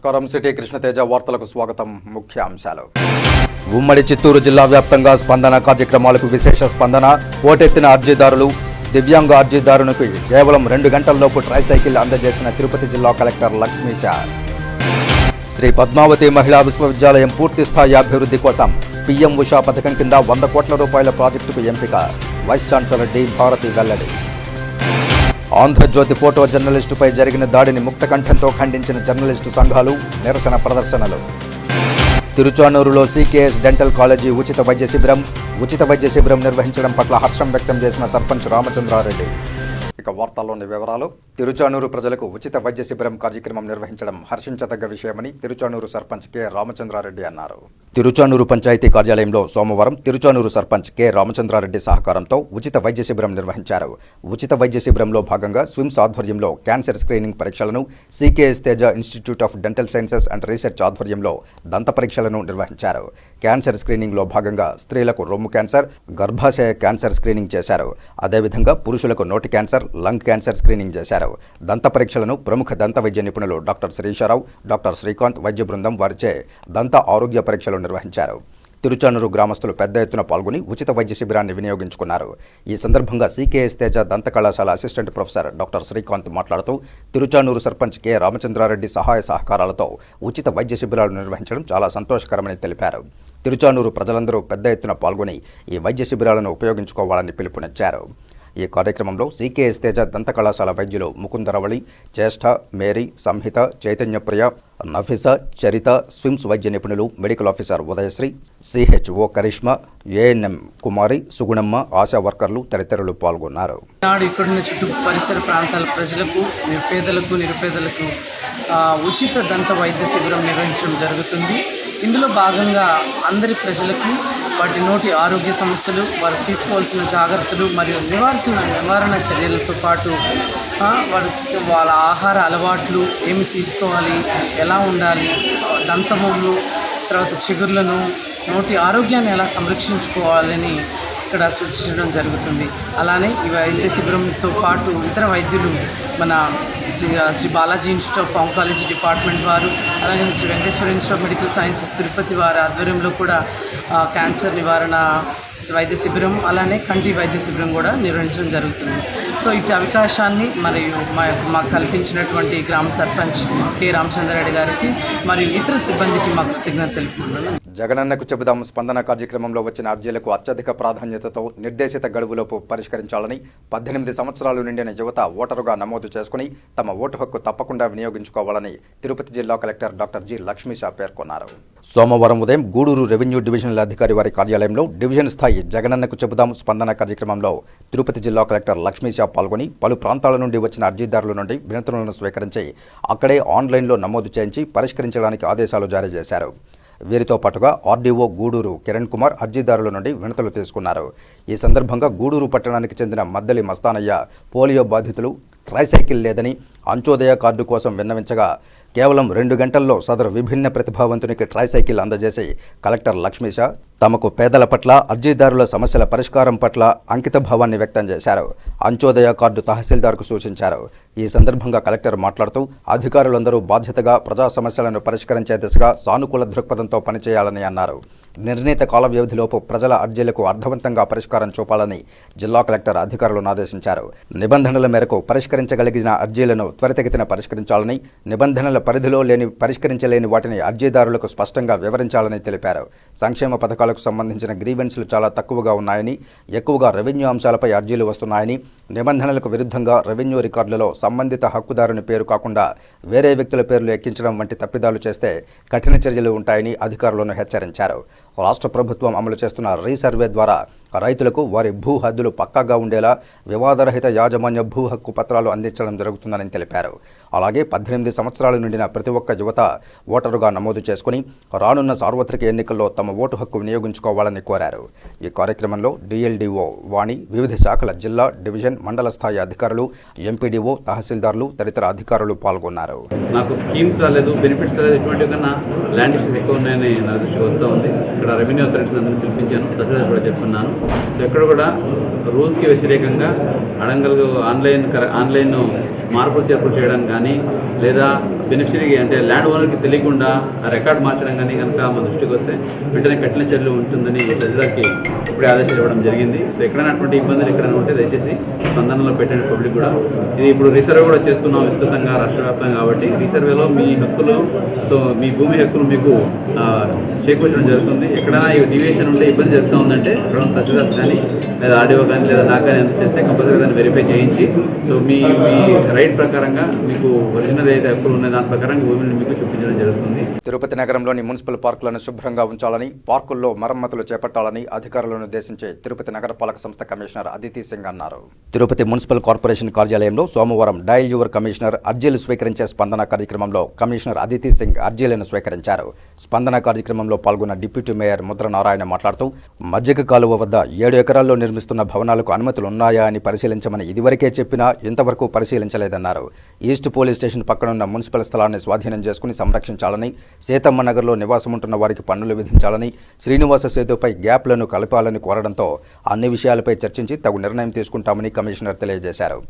నమస్కారం. సిటీ కృష్ణతేజ వార్తలకు స్వాగతం. ముఖ్యాంశాలు. ఉమ్మడి చిత్తూరు జిల్లా వ్యాప్తంగా స్పందన కార్యక్రమాలకు విశేష స్పందన. ఓటెత్తిన అర్జీదారులు. దివ్యాంగ అర్జీదారునికి కేవలం 2 గంటల్లోపు ట్రైసైకిల్ అందజేసిన తిరుపతి జిల్లా కలెక్టర్ లక్ష్మీశ. శ్రీ పద్మావతి మహిళా విశ్వవిద్యాలయం పూర్తిస్థాయి అభివృద్ధి కోసం పీఎం ఉషా పథకం కింద 100 కోట్ల రూపాయల ప్రాజెక్టుకు ఎంపిక. వైస్ ఛాన్సలర్ డి భారతి వెల్లడి. ఆంధ్రజ్యోతి ఫోటో జర్నలిస్టుపై జరిగిన దాడిని ముక్తకంఠంతో ఖండించిన జర్నలిస్టు సంఘాలు. నిరసన ప్రదర్శనలు. తిరుచానూరులో సీకేఎస్ డెంటల్ కాలేజీ ఉచిత వైద్య శిబిరం నిర్వహించడం పట్ల హర్షం వ్యక్తం చేసిన సర్పంచ్ రామచంద్రారెడ్డి. ఇక వార్తల్లోని వివరాలు. తిరుచానూరు ప్రజలకు ఉచిత వైద్య శిబిరం కార్యక్రమం నిర్వహించడం హర్షించదగ్గ విషయమని తిరుచానూరు సర్పంచ్ కె రామచంద్రారెడ్డి అన్నారు. తిరుచానూరు పంచాయతీ కార్యాలయంలో సోమవారం తిరుచానూరు సర్పంచ్ కె రామచంద్రారెడ్డి సహకారంతో ఉచిత వైద్య శిబిరం నిర్వహించారు. ఉచిత వైద్య శిబిరంలో భాగంగా స్విమ్స్ ఆధ్వర్యంలో క్యాన్సర్ స్క్రీనింగ్ పరీక్షలను, CKS Teja institute of dental sciences and research ఆధ్వర్యంలో దంత పరీక్షలను నిర్వహించారు. క్యాన్సర్ స్క్రీనింగ్లో భాగంగా స్త్రీలకు రొమ్ము క్యాన్సర్, గర్భాశయ క్యాన్సర్ స్క్రీనింగ్ చేశారు. అదేవిధంగా పురుషులకు నోటి క్యాన్సర్, లంగ్ క్యాన్సర్ స్క్రీనింగ్ చేశారు. దంత పరీక్షలను ప్రముఖ దంత వైద్య నిపుణులు డాక్టర్ శ్రీశారావు, డాక్టర్ శ్రీకాంత్ వైద్య బృందం వారిచే దంత ఆరోగ్య పరీక్షలు నిర్వహించారు. తిరుచానూరు గ్రామస్తులు పెద్ద ఎత్తున పాల్గొని ఉచిత వైద్య శిబిరాన్ని వినియోగించుకున్నారు. ఈ సందర్భంగా సీకేఎస్ తేజ దంత కళాశాల అసిస్టెంట్ ప్రొఫెసర్ డాక్టర్ శ్రీకాంత్ మాట్లాడుతూ తిరుచానూరు సర్పంచ్ కె రామచంద్రారెడ్డి సహాయ సహకారాలతో ఉచిత వైద్య శిబిరాలు నిర్వహించడం చాలా సంతోషకరమని తెలిపారు. తిరుచానూరు ప్రజలందరూ పెద్ద ఎత్తున పాల్గొని ఈ వైద్య శిబిరాలను ఉపయోగించుకోవాలని పిలుపునిచ్చారు. ఈ కార్యక్రమంలో సీకేఎస్ తేజ దంత కళాశాల వైద్యులు ముకుందరవళి, జ్యేష్ఠ, మేరీ, సంహిత, చైతన్యప్రియ, నఫీసా, చరిత, స్విమ్స్ వైద్య నిపుణులు, medical officer Udayasri, CHO Karishma, ANM Kumari, Sugunamma, ASHA వర్కర్లు తదితరులు పాల్గొన్నారు. ఇక్కడున్న చుట్టూ పరిసర ప్రాంతాల ప్రజలకు, నిరుపేదలకు ఉచిత దంత వైద్య శిబిరం నిర్వహించడం జరుగుతుంది. ఇందులో భాగంగా అందరి ప్రజలకు వాటి నోటి ఆరోగ్య సమస్యలు, వారు తీసుకోవాల్సిన జాగ్రత్తలు మరియు నివారణ చర్యలతో పాటు వాళ్ళ ఆహార అలవాట్లు ఏమి తీసుకోవాలి, ఎలా ఉండాలి, దంతములు, తర్వాత చిగుర్లను, నోటి ఆరోగ్యాన్ని ఎలా సంరక్షించుకోవాలని ఇక్కడ సూచించడం జరుగుతుంది. అలానే ఈ వైద్య శిబిరంతో పాటు ఇతర వైద్యులు మన Shri Balaji institute of oncology department వారు, అలాగే Shri Venkateswara institute of medical sciences Tirupati వారి ఆధ్వర్యంలో కూడా క్యాన్సర్ నివారణ వైద్య శిబిరం, అలానే కంటి వైద్య శిబిరం కూడా నిర్వహించడం జరుగుతుంది. సో ఇటు అవకాశాన్ని మరియు మాకు కల్పించినటువంటి గ్రామ సర్పంచ్ కె రామచంద్రారెడ్డి గారికి మరియు ఇతర సిబ్బందికి మా కృతజ్ఞత తెలుపుతున్నాను. జగనన్నకు చెబుదాం స్పందన కార్యక్రమంలో వచ్చిన అర్జీలకు అత్యధిక ప్రాధాన్యతతో నిర్దేశిత గడువులోపు పరిష్కరించాలని 18 సంవత్సరాలు నిండిన యువత ఓటరుగా నమోదు చేసుకుని తమ ఓటు హక్కు తప్పకుండా వినియోగించుకోవాలని తిరుపతి జిల్లా కలెక్టర్ డాక్టర్ జి లక్ష్మీశ పేర్కొన్నారు. సోమవారం ఉదయం గూడూరు రెవెన్యూ డివిజనల్ అధికారి వారి కార్యాలయంలో డివిజన్ స్థాయి జగనన్నకు చెబుదాం స్పందన కార్యక్రమంలో తిరుపతి జిల్లా కలెక్టర్ లక్ష్మీశ పాల్గొని పలు ప్రాంతాల నుండి వచ్చిన అర్జీదారుల నుండి వినతులను స్వీకరించి అక్కడే ఆన్లైన్లో నమోదు చేయించి పరిష్కరించడానికి ఆదేశాలు జారీ చేశారు. వీరితో పాటుగా ఆర్డీఓ గూడూరు కిరణ్ కుమార్ అర్జీదారుల నుండి వినతులు తీసుకున్నారు. ఈ సందర్భంగా గూడూరు పట్టణానికి చెందిన మద్దలి మస్తానయ్య పోలియో బాధితులు ట్రైసైకిల్ లేదని అంత్యోదయ కార్డు కోసం విన్నవించగా కేవలం 2 గంటల్లో సదరు విభిన్న ప్రతిభావంతునికి ట్రైసైకిల్ అందజేసి కలెక్టర్ లక్ష్మీశ తమకు పేదల పట్ల, అర్జీదారుల సమస్యల పరిష్కారం పట్ల అంకిత భావాన్ని వ్యక్తం చేశారు. అంత్యోదయ కార్డు తహసీల్దార్కు సూచించారు. ఈ సందర్భంగా కలెక్టర్ మాట్లాడుతూ అధికారులందరూ బాధ్యతగా ప్రజా సమస్యలను పరిష్కరించే దిశగా సానుకూల దృక్పథంతో పనిచేయాలని అన్నారు. నిర్ణీత కాల వ్యవధిలోపు ప్రజల అర్జీలకు అర్థవంతంగా పరిష్కారం చూపాలని జిల్లా కలెక్టర్ అధికారులను ఆదేశించారు. నిబంధనల మేరకు పరిష్కరించగలిగిన అర్జీలను త్వరితగతిన పరిష్కరించాలని, నిబంధనల పరిధిలో పరిష్కరించలేని వాటిని అర్జీదారులకు స్పష్టంగా వివరించాలని తెలిపారు. సంక్షేమ పథకాలకు సంబంధించిన గ్రీవెన్స్లు చాలా తక్కువగా ఉన్నాయని, ఎక్కువగా రెవెన్యూ అంశాలపై అర్జీలు వస్తున్నాయని, నిబంధనలకు విరుద్ధంగా రెవెన్యూ రికార్డులలో సంబంధిత హక్కుదారుని పేరు కాకుండా వేరే వ్యక్తుల పేర్లు ఎక్కించడం వంటి తప్పిదాలు చేస్తే కఠిన చర్యలు ఉంటాయని అధికారులను హెచ్చరించారు. రాష్ట్ర ప్రభుత్వం అమలు చేస్తున్న రీసర్వే ద్వారా రైతులకు వారి భూ హద్దులు పక్కాగా ఉండేలా వివాదరహిత యాజమాన్య భూ హక్కు పత్రాలు అందించడం జరుగుతుందని తెలిపారు. అలాగే 18 సంవత్సరాలు నిండిన ప్రతి ఒక్క యువత ఓటరుగా నమోదు చేసుకుని రానున్న సార్వత్రిక ఎన్నికల్లో తమ ఓటు హక్కు వినియోగించుకోవాలని కోరారు. ఈ కార్యక్రమంలో డిఎల్డిఓ వాణి, వివిధ శాఖల జిల్లా, డివిజన్, మండల స్థాయి అధికారులు, ఎంపీడీఓ, తహసీల్దార్లు తదితర అధికారులు పాల్గొన్నారు. నాకు స్కీమ్స్ రాలేదు, బెనిఫిట్స్ రాలేదు, ఇటువంటి కన్నా ల్యాండ్ ఇష్యూస్ ఎక్కువ ఉన్నాయని నా దృష్టికి వస్తూ ఉంది. ఇక్కడ రెవెన్యూ అథారిటీస్ అందరినీ పిలిపించాను, తహసీల్దార్ కూడా చెప్తున్నాను. సో ఎక్కడ కూడా రూల్స్కి వ్యతిరేకంగా ఆన్లైన్ మార్పులు చేర్పులు చేయడం కానీ లేదా బెనిఫిషరీకి అంటే ల్యాండ్ ఓనర్కి తెలియకుండా ఆ రికార్డు మార్చడం కానీ కనుక మన దృష్టికి వస్తే వెంటనే కఠిన చర్యలు ఉంటుందని తహసీల్దార్కి ఇప్పుడే ఆదేశాలు ఇవ్వడం జరిగింది. సో ఎక్కడైనా అటువంటి ఇబ్బందులు ఎక్కడైనా ఉంటే దయచేసి స్పందనలో పెట్టండి పబ్లిక్ కూడా. ఇది ఇప్పుడు రీసర్వే కూడా చేస్తున్నాం విస్తృతంగా రాష్ట్ర వ్యాప్తంగా కాబట్టి రీసర్వేలో మీ హక్కులు, సో మీ భూమి హక్కులు మీకు చేకూర్చడం జరుగుతుంది. ఎక్కడైనా డివియేషన్ ఉంటే ఇబ్బంది జరుగుతూ ఉందంటే అక్కడ తహసీల్దార్స్ కానీ లేదా ఆర్డీఓ కానీ లేదా నాకు కానీ ఎంత చేస్తే కంపల్సరీ దాన్ని వెరిఫై చేయించి సో మీ రైట్ ప్రకారంగా మీకు ఒరిజినల్ అయితే హక్కులు ఉన్న దాని ప్రకారంగా భూమిని మీకు చూపించడం జరుగుతుంది. తిరుపతి నగరంలోని మున్సిపల్ పార్కులను శుభ్రంగా ఉంచాలని, పార్కుల్లో మరమ్మతులు చేపట్టాలని అధికారులను ఉద్దేశించి తిరుపతి నగరపాలక సంస్థ కమిషనర్ అదితి సింగ్ అన్నారు. తిరుపతి మున్సిపల్ కార్పొరేషన్ కార్యాలయంలో సోమవారం డయల్ యువర్ కమిషనర్ అర్జీలు స్వీకరించే స్పందన కార్యక్రమంలో కమిషనర్ అదితి సింగ్ అర్జీలను స్వీకరించారు. స్పందన కార్యక్రమంలో పాల్గొన్న డిప్యూటీ మేయర్ ముద్ర నారాయణ మాట్లాడుతూ మజ్జిగ కాలువ వద్ద 7 ఎకరాల్లో నిర్మిస్తున్న భవనాలకు అనుమతులు ఉన్నాయా అని పరిశీలించమని ఇదివరకే చెప్పినా ఇంతవరకు పరిశీలించలేదన్నారు. ఈస్ట్ పోలీస్ స్టేషన్ పక్కనున్న మున్సిపల్ స్థలాన్ని స్వాధీనం చేసుకుని సంరక్షించాలని, సీతమ్మ నగర్లో నివాసముంటున్న వారికి పన్నులు విధించాలని, శ్రీనివాస సేతుపై గ్యాప్లను కలపాలని కోరడంతో అన్ని విషయాలపై చర్చించి తగు నిర్ణయం తీసుకుంటామని కమిషనర్ తెలియజేశారు.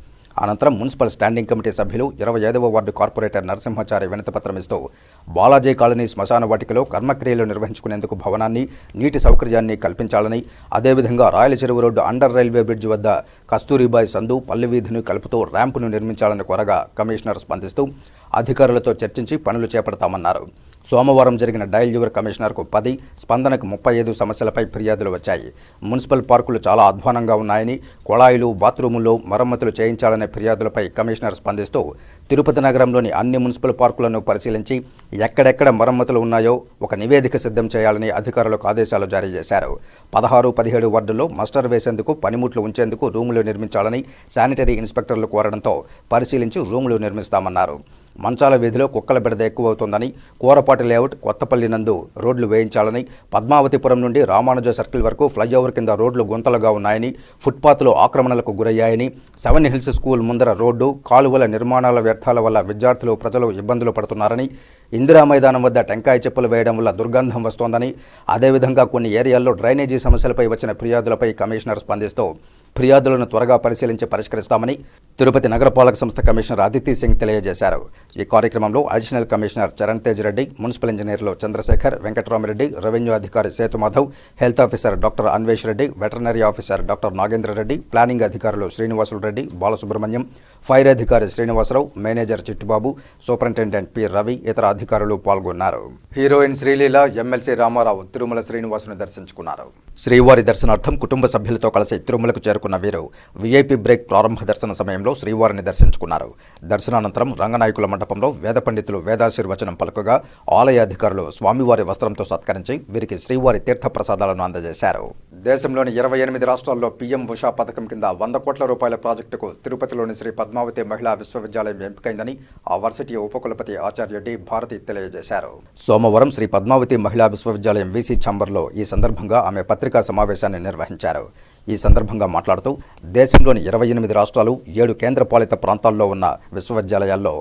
అనంతరం మున్సిపల్ స్టాండింగ్ కమిటీ సభ్యులు 25వ వార్డు కార్పొరేటర్ నరసింహాచారి వినతిపత్రం ఇస్తూ బాలాజీ కాలనీ శ్మశాన వాటికలో కర్మక్రియలు నిర్వహించుకునేందుకు భవనాన్ని, నీటి సౌకర్యాన్ని కల్పించాలని, అదేవిధంగా రాయల చెరువు రోడ్డు అండర్ రైల్వే బ్రిడ్జ్ వద్ద కస్తూరిబాయి సందు, పల్లె వీధిని కలుపుతూ ర్యాంపును నిర్మించాలని కోరగా కమిషనర్ స్పందిస్తూ అధికారులతో చర్చించి పనులు చేపడతామన్నారు. సోమవారం జరిగిన డయల్ యువర్ కమిషనర్కు 10, స్పందనకు 35 సమస్యలపై ఫిర్యాదులు వచ్చాయి. మున్సిపల్ పార్కులు చాలా అధ్వానంగా ఉన్నాయని, కుళాయిలు, బాత్రూముల్లో మరమ్మతులు చేయించాలనే ఫిర్యాదులపై కమిషనర్ స్పందిస్తూ తిరుపతి నగరంలోని అన్ని మున్సిపల్ పార్కులను పరిశీలించి ఎక్కడెక్కడ మరమ్మతులు ఉన్నాయో ఒక నివేదిక సిద్ధం చేయాలని అధికారులకు ఆదేశాలు జారీ చేశారు. 16, 17 వార్డుల్లో మస్టర్ వేసేందుకు, పనిముట్లు ఉంచేందుకు రూములు నిర్మించాలని శానిటరీ ఇన్స్పెక్టర్లు కోరడంతో పరిశీలించి రూములు నిర్మిస్తామన్నారు. మంచాల వీధిలో కుక్కల బెడద ఎక్కువవుతోందని, కూరపాటి లేఅవుట్, కొత్తపల్లి నందు రోడ్లు వేయించాలని, పద్మావతిపురం నుండి రామానుజ సర్కిల్ వరకు ఫ్లైఓవర్ కింద రోడ్లు గుంతలుగా ఉన్నాయని, ఫుట్పాత్లు ఆక్రమణలకు గురయ్యాయని, 7 హిల్స్ స్కూల్ ముందర రోడ్డు, కాలువల నిర్మాణాల వ్యర్థాల వల్ల విద్యార్థులు, ప్రజలు ఇబ్బందులు పడుతున్నారని, ఇందిరా మైదానం వద్ద టెంకాయ చెప్పులు వేయడం వల్ల దుర్గంధం వస్తోందని, అదేవిధంగా కొన్ని ఏరియాల్లో డ్రైనేజీ సమస్యలపై వచ్చిన ఫిర్యాదులపై కమిషనర్ స్పందిస్తూ ఫిర్యాదులను త్వరగా పరిశీలించి పరిష్కరిస్తామని తిరుపతి నగరపాలక సంస్థ కమిషనర్ అదితి సింగ్ తెలియజేశారు. ఈ కార్యక్రమంలో additional commissioner Charan Tej Reddy, municipal ఇంజనీర్లు చంద్రశేఖర్, వెంకటరామిరెడ్డి, రెవెన్యూ అధికారి Sethumadhav, health officer doctor Anvesh Reddy, veterinary officer doctor Nagendra Reddy, planning అధికారులు శ్రీనివాసులు రెడ్డి, బాలసుబ్రహ్మణ్యం, ఫైర్ అధికారి Srinivasarao, manager Chittubabu, superintendent P Ravi, ఇతర అధికారులు పాల్గొన్నారు. హీరోయిన్ శ్రీలీల, ఎమ్మెల్సీ రామారావు తిరుమల శ్రీనివాసుని దర్శించుకున్నారు. శ్రీవారి దర్శనార్థం కుటుంబ సభ్యులతో కలిసి తిరుమలకు చేరుకున్న వీరు వీఐపీ బ్రేక్ ప్రారంభ దర్శన సమయంలో శ్రీవారిని దర్శించుకున్నారు. దర్శనానంతరం రంగనాయకుల మండపంలో వేద పండితులు వేదాశీర్వచనం పలుకగా ఆలయ అధికారులు స్వామివారి వస్త్రంతో సత్కరించి వీరికి శ్రీవారి తీర్థ ప్రసాదాలను అందజేశారు. దేశంలోని 28 రాష్ట్రాల్లో పీఎం ఉషా పథకం కింద 100 కోట్ల రూపాయల ప్రాజెక్టుకు తిరుపతిలోని శ్రీ పద్మావతి మహిళా విశ్వవిద్యాలయం ఎంపికైందని ఆ వర్సిటీ ఉపకులపతి ఆచార్య డి భారతి తెలియజేశారు. సోమవారం శ్రీ పద్మావతి మహిళా విశ్వవిద్యాలయం వీసీ ఛాంబర్లో ఈ సందర్భంగా ఆమె పత్రికా సమావేశాన్ని నిర్వహించారు. ఈ సందర్భంగా మాట్లాడుతూ దేశంలోని 28 రాష్ట్రాలు, 7 కేంద్రపాలిత ప్రాంతాల్లో ఉన్న విశ్వవిద్యాలయాల్లో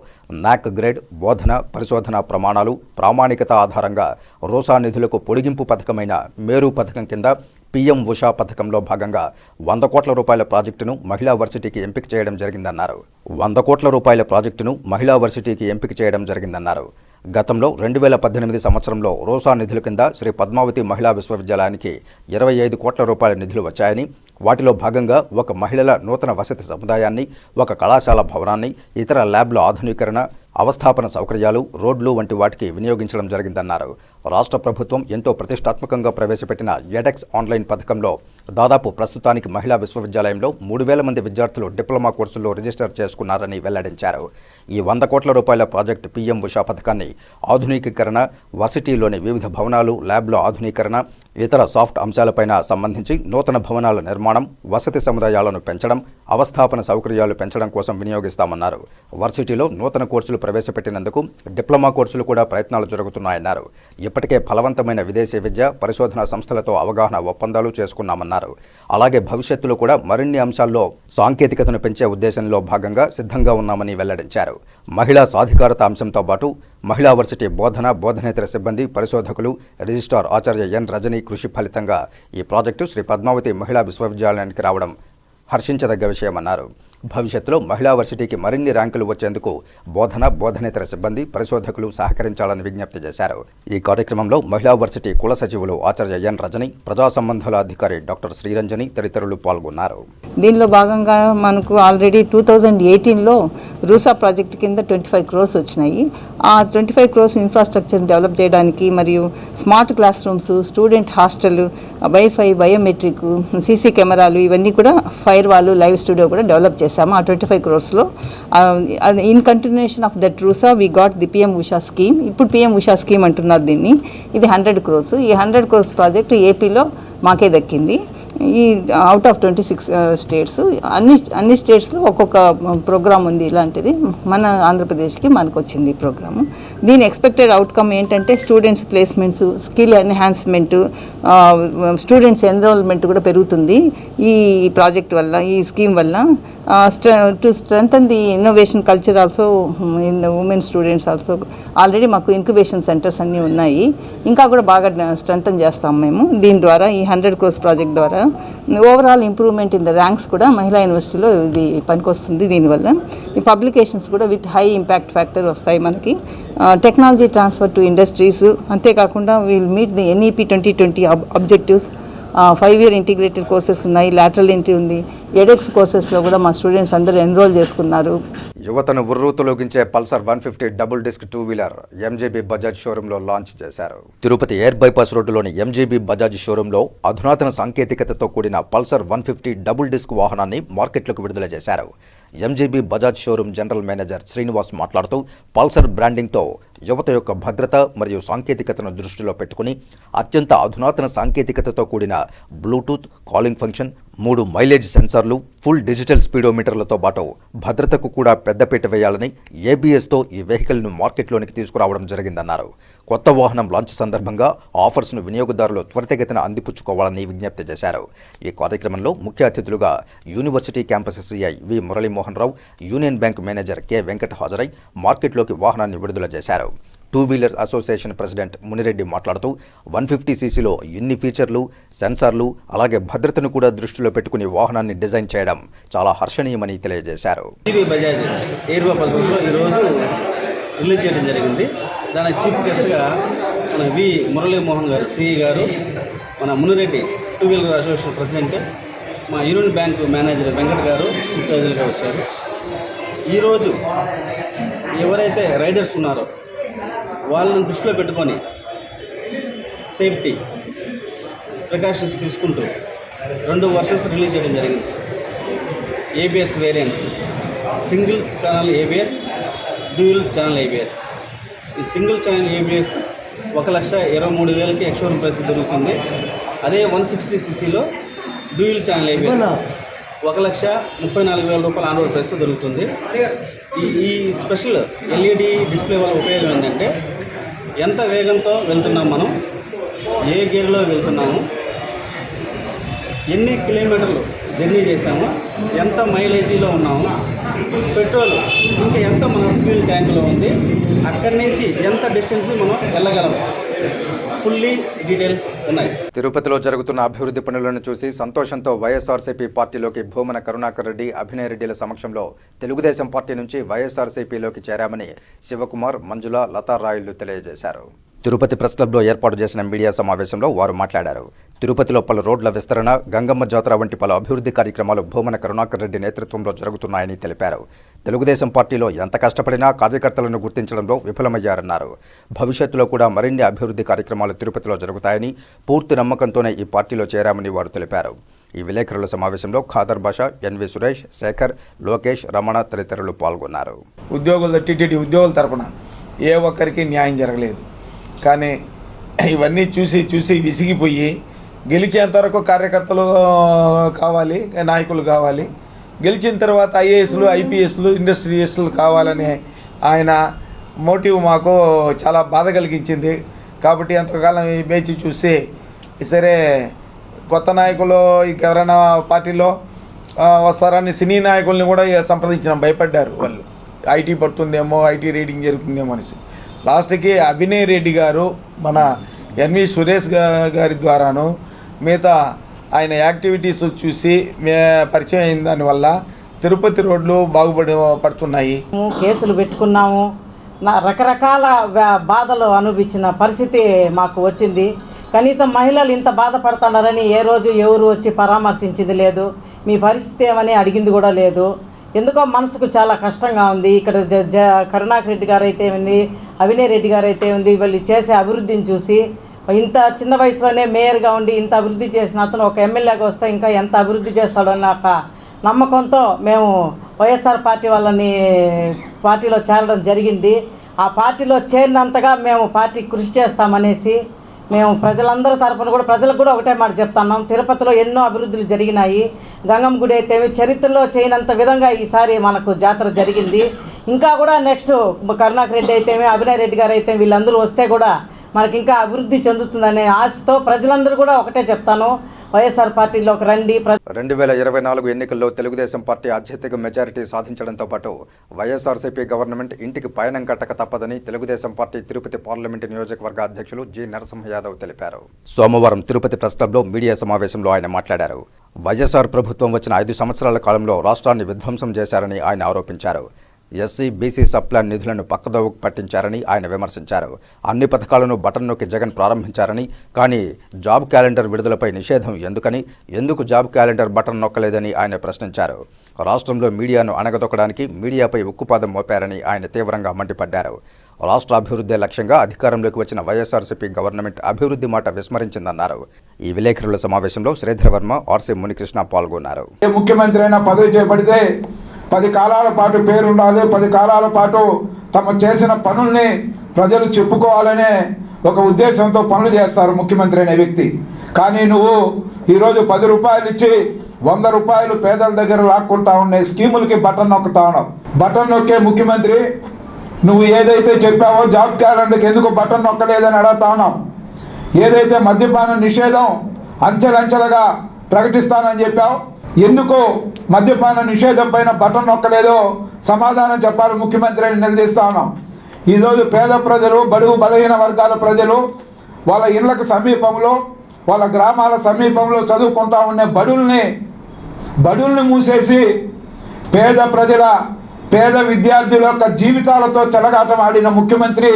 నాక్ గ్రేడ్, బోధన, పరిశోధన ప్రమాణాలు, ప్రామాణికత ఆధారంగా రోసా నిధులకు పొడిగింపు పథకమైన మేరు పథకం కింద పీఎం ఉషా పథకంలో భాగంగా 100 కోట్ల రూపాయల ప్రాజెక్టును మహిళా వర్సిటీకి ఎంపిక చేయడం జరిగిందన్నారు. 100 కోట్ల రూపాయల ప్రాజెక్టును మహిళా వర్సిటీకి ఎంపిక చేయడం జరిగిందన్నారు. గతంలో 2018 సంవత్సరంలో రోసా నిధుల కింద శ్రీ పద్మావతి మహిళా విశ్వవిద్యాలయానికి 25 కోట్ల రూపాయల నిధులు వచ్చాయని, వాటిలో భాగంగా ఒక మహిళల నూతన వసతి సముదాయాన్ని, ఒక కళాశాల భవనాన్ని, ఇతర ల్యాబ్ల ఆధునీకరణ, అవస్థాపన సౌకర్యాలు, రోడ్లు వంటి వాటికి వినియోగించడం జరిగిందన్నారు. రాష్ట్ర ప్రభుత్వం ఎంతో ప్రతిష్టాత్మకంగా ప్రవేశపెట్టిన ఎడెక్స్ ఆన్లైన్ పథకంలో దాదాపు ప్రస్తుతానికి మహిళా విశ్వవిద్యాలయంలో 3,000 మంది విద్యార్థులు డిప్లొమా కోర్సుల్లో రిజిస్టర్ చేసుకున్నారని వెల్లడించారు. ఈ 100 కోట్ల రూపాయల ప్రాజెక్టు పీఎం ఉషా పథకాన్ని ఆధునీకరణ, వర్సిటీలోని వివిధ భవనాలు, ల్యాబ్ల ఆధునీకరణ, ఇతర సాఫ్ట్ అంశాలపైన సంబంధించి నూతన భవనాల నిర్మాణం, వసతి సముదాయాలను పెంచడం, అవస్థాపన సౌకర్యాలు పెంచడం కోసం వినియోగిస్తామన్నారు. వర్సిటీలో నూతన కోర్సులు ప్రవేశపెట్టినందుకు డిప్లొమా కోర్సులు కూడా ప్రయత్నాలు జరుగుతున్నాయన్నారు. ఇప్పటికే ఫలవంతమైన విదేశీ విద్య, పరిశోధనా సంస్థలతో అవగాహన ఒప్పందాలు చేసుకున్నామన్నారు. అలాగే భవిష్యత్తులో కూడా మరిన్ని అంశాల్లో సాంకేతికతను పెంచే ఉద్దేశంలో భాగంగా సిద్ధంగా ఉన్నామని వెల్లడించారు. మహిళా సాధికారత అంశంతో పాటు మహిళా వర్సిటీ బోధన, బోధనేతర సిబ్బంది, పరిశోధకులు, రిజిస్ట్రార్ ఆచార్య ఎన్ రజని కృషి ఫలితంగా ఈ ప్రాజెక్టు శ్రీ పద్మావతి మహిళా విశ్వవిద్యాలయానికి రావడం హర్షించదగ్గ విషయమన్నారు. భవిష్యత్తులో మహిళా వర్సిటీకి మరిన్ని ర్యాంకులు వచ్చేందుకు బోధనేతర సిబ్బంది, పరిశోధకులు సహకరించాలని విజ్ఞప్తి చేశారు. ఈ కార్యక్రమంలో మహిళా వర్సిటీ కుల సచివులు ఆచార్య ఎన్ రజని, ప్రజా సంబంధాల అధికారి డాక్టర్ శ్రీరంజని తదితరులు పాల్గొన్నారు. దీనిలో భాగంగా మనకు ఆల్రెడీ 2018లో రూసా ప్రాజెక్ట్ కింద 25 crores వచ్చినాయి. ఆ 25 crores ఇన్ఫ్రాస్ట్రక్చర్ డెవలప్ చేయడానికి మరియు smart class rooms, student hostel, wifi, biometric, CC కెమెరాలు ఇవన్నీ కూడా ఫైర్ వాల్, లైవ్ స్టూడియో కూడా డెవలప్ చేశాము. ఆ 25 crores in continuation of that RUSA we got the PM Usha scheme. ఇప్పుడు పిఎం ఉషా స్కీమ్ అంటున్నారు దీన్ని. ఇది 100 crores. ఈ 100 crores ప్రాజెక్టు ఏపీలో మాకే దక్కింది. ఈ అవుట్ ఆఫ్ 26 స్టేట్స్, అన్ని స్టేట్స్లో ఒక్కొక్క ప్రోగ్రామ్ ఉంది. ఇలాంటిది మన ఆంధ్రప్రదేశ్కి మనకు వచ్చింది ఈ ప్రోగ్రాము. దీని ఎక్స్పెక్టెడ్ అవుట్కమ్ ఏంటంటే students placements, skill enhancement, students enrolment కూడా పెరుగుతుంది ఈ ప్రాజెక్ట్ వల్ల, ఈ స్కీమ్ వల్ల. To strengthen the innovation culture also in the women students also. Already మాకు ఇంక్యుబేషన్ సెంటర్స్ అన్నీ ఉన్నాయి, ఇంకా కూడా బాగా స్ట్రెంథన్ చేస్తాం మేము దీని ద్వారా. ఈ 100 crores ప్రాజెక్ట్ ద్వారా overall improvement in the ranks కూడా మహిళా యూనివర్సిటీలో ఇది పనికొస్తుంది. దీనివల్ల ఈ పబ్లికేషన్స్ కూడా విత్ హై ఇంపాక్ట్ ఫ్యాక్టర్ వస్తాయి మనకి. టెక్నాలజీ ట్రాన్స్ఫర్ టు ఇండస్ట్రీస్, అంతేకాకుండా will meet the NEP 2020 objectives. 5-year integrated courses ఉన్నాయి, లాటరల్ ఎంట్రీ ఉంది. ఎడెక్స్ కోర్సెస్లో కూడా మా స్టూడెంట్స్ అందరూ ఎన్రోల్ చేసుకున్నారు. యువతను ఉర్రూతలోగించే Pulsar 150 double disc two wheeler MGB Bajaj షోరూంలో లాంచ్ చేశారు. తిరుపతి ఎయిర్ బైపాస్ రోడ్డులోని MGB బజాజ్ షోరూంలో అధునాతన సాంకేతికతతో కూడిన పల్సర్ 150 డబుల్ డిస్క్ వాహనాన్ని మార్కెట్లోకి విడుదల చేశారు. MGB Bajaj showroom general manager Srinivas మాట్లాడుతూ పల్సర్ బ్రాండింగ్తో యువత యొక్క భద్రత మరియు సాంకేతికతను దృష్టిలో పెట్టుకుని అత్యంత అధునాతన సాంకేతికతతో కూడిన బ్లూటూత్ కాలింగ్ ఫంక్షన్, 3 మైలేజ్ సెన్సార్లు, ఫుల్ డిజిటల్ స్పీడోమీటర్లతో పాటు భద్రతకు కూడా పెద్దపీట వేయాలని ABSతో ఈ వెహికల్ను మార్కెట్లోనికి తీసుకురావడం జరిగిందన్నారు. కొత్త వాహనం లాంచ్ సందర్భంగా ఆఫర్స్ను వినియోగదారులు త్వరితగతిన అందిపుచ్చుకోవాలని విజ్ఞప్తి చేశారు. ఈ కార్యక్రమంలో ముఖ్య అతిథులుగా university campus CI V Muralimohan Rao, Union Bank manager K Venkat హాజరై మార్కెట్లోకి వాహనాన్ని విడుదల చేశారు. 2-వీలర్ అసోసియేషన్ ప్రెసిడెంట్ మునిరెడ్డి మాట్లాడుతూ 150cc ఇన్ని ఫీచర్లు, సెన్సార్లు, అలాగే భద్రతను కూడా దృష్టిలో పెట్టుకుని వాహనాన్ని డిజైన్ చేయడం చాలా హర్షణీయమని తెలియజేశారు. బజాజ్ ఎయిర్ బైపాస్ రోడ్లో ఈరోజు రిలీజ్ చేయడం జరిగింది. దానికి చీఫ్ గెస్ట్గా మన వి మురళీమోహన్ గారు, సిఈ గారు, మన మునిరెడ్డి 2-వీలర్ అసోసియేషన్ ప్రెసిడెంట్, మా యూనియన్ బ్యాంక్ మేనేజర్ వెంకట్ గారు ముఖ్య అతిథులుగా వచ్చారు. ఈరోజు ఎవరైతే రైడర్స్ ఉన్నారో వాళ్ళని దృష్టిలో పెట్టుకొని సేఫ్టీ ప్రికాషన్స్ తీసుకుంటూ 2 వర్షన్స్ రిలీజ్ చేయడం జరిగింది. ABS variants, single channel ABS, dual channel ABS. ఈ సింగిల్ ఛానల్ ABS 1,23,000కి ఎక్స్షోరూమ్ ప్రైస్ దొరుకుతుంది. అదే 160cc డ్యూయల్ ఛానల్ ABS 1,34,000 రూపాయల ఆన్ రోడ్ ప్రైస్ దొరుకుతుంది. ఈ స్పెషల్ LED డిస్ప్లే వల్ల ఉపయోగం ఏంటంటే ఎంత వేగంతో వెళ్తున్నాం మనం, ఏ గేర్లో వెళ్తున్నాము, ఎన్ని కిలోమీటర్లు జర్నీ చేసాము, ఎంత మైలేజీలో ఉన్నాము, పెట్రోల్ ఇంకా ఎంత మన ఫ్యూల్ ట్యాంకులో ఉంది, అక్కడి నుంచి ఎంత డిస్టెన్స్ మనం వెళ్ళగలం, ఫుల్లీ డీటెయిల్స్ ఉన్నాయి. తిరుపతిలో జరుగుతున్న అభివృద్ధి పనులను చూసి సంతోషంతో వైఎస్ఆర్సీపీ పార్టీలోకి భూమన కరుణాకర్ రెడ్డి, అభినయ్ రెడ్డిల సమక్షంలో తెలుగుదేశం పార్టీ నుంచి వైఎస్ఆర్సీపీలోకి చేరామని శివకుమార్, మంజుల, లతారాయుళ్లు తెలియజేశారు. తిరుపతి ప్రెస్ క్లబ్లో ఏర్పాటు చేసిన మీడియా సమావేశంలో వారు మాట్లాడారు. తిరుపతిలో పలు రోడ్ల విస్తరణ, గంగమ్మ జాతర వంటి పలు అభివృద్ధి కార్యక్రమాలు భూమన కరుణాకర్ రెడ్డి నేతృత్వంలో జరుగుతున్నాయని తెలిపారు. తెలుగుదేశం పార్టీలో ఎంత కష్టపడినా కార్యకర్తలను గుర్తించడంలో విఫలమయ్యారన్నారు. భవిష్యత్తులో కూడా మరిన్ని అభివృద్ధి కార్యక్రమాలు తిరుపతిలో జరుగుతాయని పూర్తి నమ్మకంతోనే ఈ పార్టీలో చేరామని వారు తెలిపారు. ఈ విలేకరుల సమావేశంలో ఖాదర్ బాషా, ఎన్వి సురేష్, శేఖర్, లోకేష్, రమణ తదితరులు పాల్గొన్నారు. టీటీడీ ఉద్యోగుల తరపున ఏ ఒక్కరికి న్యాయం జరగలేదు. కానీ ఇవన్నీ చూసి విసిగిపోయి గెలిచేంత వరకు కార్యకర్తలు కావాలి, నాయకులు కావాలి, గెలిచిన తర్వాత ఐఏఎస్లు, IPSలు, ఇండస్ట్రియలిస్టులు కావాలనే ఆయన మోటివ్ మాకు చాలా బాధ కలిగించింది. కాబట్టి ఎంతకాలం వేచి చూసి సరే కొత్త నాయకులు ఇంకెవరైనా పార్టీలో వస్తారని సినీ నాయకుల్ని కూడా సంప్రదించినాం. భయపడ్డారు వాళ్ళు, IT పడుతుందేమో, IT రీడింగ్ జరుగుతుందేమో అనేసి. లాస్ట్కి అభినయ్ రెడ్డి గారు, మన ఎన్వి సురేష్ గారి ద్వారాను, మిగతా ఆయన యాక్టివిటీస్ చూసి పరిచయం అయిన దానివల్ల తిరుపతి రోడ్లు పడుతున్నాయి. కేసులు పెట్టుకున్నాము, రకరకాల బాధలు అనుభవించిన పరిస్థితి మాకు వచ్చింది. కనీసం మహిళలు ఇంత బాధపడుతున్నారని ఏ రోజు ఎవరు వచ్చి పరామర్శించింది లేదు. మీ పరిస్థితి ఏమని అడిగింది కూడా లేదు. ఎందుకో మనసుకు చాలా కష్టంగా ఉంది. ఇక్కడ కరుణాకర్ రెడ్డి గారు అయితే ఉంది, అవినయ్ రెడ్డి గారు అయితే ఉంది. వీళ్ళు చేసే అభివృద్ధిని చూసి ఇంత చిన్న వయసులోనే మేయర్గా ఉండి ఇంత అభివృద్ధి చేసిన అతను ఒక ఎమ్మెల్యేగా వస్తే ఇంకా ఎంత అభివృద్ధి చేస్తాడన్న ఒక నమ్మకంతో మేము వైఎస్ఆర్ పార్టీ వాళ్ళని పార్టీలో చేరడం జరిగింది. ఆ పార్టీలో చేరినంతగా మేము పార్టీకి కృషి చేస్తామనేసి మేము ప్రజలందరి తరఫున కూడా ప్రజలకు కూడా ఒకటే మాట చెప్తున్నాం. తిరుపతిలో ఎన్నో అభివృద్ధులు జరిగినాయి. గంగమ్మ గుడి అయితే చరిత్రలో చేయనంత విధంగా ఈసారి మనకు జాతర జరిగింది. ఇంకా కూడా నెక్స్ట్ కరుణాకర్ రెడ్డి అయితే అవినయ్ రెడ్డి గారు అయితే వీళ్ళందరూ వస్తే కూడా మనకి ఇంకా అభివృద్ధి చెందుతుందనే ఆశతో ప్రజలందరూ కూడా ఒకటే చెప్తాను, వైఎస్ఆర్ పార్టీలోకి రండి. 2024 ఎన్నికల్లో తెలుగుదేశం పార్టీ అత్యధిక మెజారిటీ సాధించడంతో పాటు వైఎస్ఆర్సీపీ గవర్నమెంట్ ఇంటికి పయనం కట్టక తప్పదని తెలుగుదేశం పార్టీ తిరుపతి పార్లమెంటు నియోజకవర్గ అధ్యక్షులు జి నరసింహ యాదవ్ తెలిపారు. సోమవారం తిరుపతి ప్రెస్ క్లబ్లో మీడియా సమావేశంలో ఆయన మాట్లాడారు. వైఎస్ఆర్ ప్రభుత్వం వచ్చిన 5 సంవత్సరాల కాలంలో రాష్ట్రాన్ని విధ్వంసం చేశారని ఆయన ఆరోపించారు. ఎస్సీ బీసీ సప్లాన్ నిధులను పక్కదోవకు పట్టించారని ఆయన విమర్శించారు. అన్ని పథకాలను బటన్ నొక్కి జగన్ ప్రారంభించారని, కానీ జాబ్ క్యాలెండర్ విడుదలపై నిషేధం ఎందుకు జాబ్ క్యాలెండర్ బటన్ నొక్కలేదని ఆయన ప్రశ్నించారు. రాష్ట్రంలో మీడియాను అణగదొక్కడానికి మీడియాపై ఉక్కుపాదం మోపారని ఆయన తీవ్రంగా మండిపడ్డారు. రాష్ట్ర అభివృద్ధి లక్ష్యంగా అధికారంలోకి వచ్చిన వైఎస్ఆర్సీపీ గవర్నమెంట్ అభివృద్ధి మాట విస్మరించిందన్నారు. ఈ విలేకరుల సమావేశంలో శ్రీధర్ వర్మ, ఆర్సీ మునికృష్ణ పాల్గొన్నారు. ముఖ్యమంత్రి అయినా పదవి చేపడితే 10 కాలాల పాటు పేరుండాలి, 10 కాలాల పాటు తమ చేసిన పనుల్ని ప్రజలు చెప్పుకోవాలనే ఒక ఉద్దేశంతో పనులు చేస్తారు ముఖ్యమంత్రి అనే వ్యక్తి. కానీ నువ్వు ఈరోజు 10 రూపాయలు ఇచ్చి 100 రూపాయలు పేదల దగ్గర లాక్కుంటా ఉండే స్కీములకి బటన్ నొక్కుతా ఉన్నావు. బటన్ నొక్కే ముఖ్యమంత్రి నువ్వు ఏదైతే చెప్పావో జాబ్ క్యాలెండర్కి ఎందుకు బటన్ నొక్కలేదని అడుగుతా ఉన్నావు. ఏదైతే మద్యపాన నిషేధం అంచెలంచెలుగా ప్రకటిస్తానని చెప్పావు, ఎందుకు మద్యపాన నిషేధం పైన బటన్ నొక్కలేదో సమాధానం చెప్పాలి ముఖ్యమంత్రి అని నిలదీస్తా ఉన్నాం. ఈరోజు పేద ప్రజలు, బడుగు బలహీన వర్గాల ప్రజలు వాళ్ళ ఇళ్లకు సమీపంలో, వాళ్ళ గ్రామాల సమీపంలో చదువుకుంటా ఉండే బడుల్ని మూసేసి పేద విద్యార్థుల యొక్క జీవితాలతో చెలగాటం ఆడిన ముఖ్యమంత్రి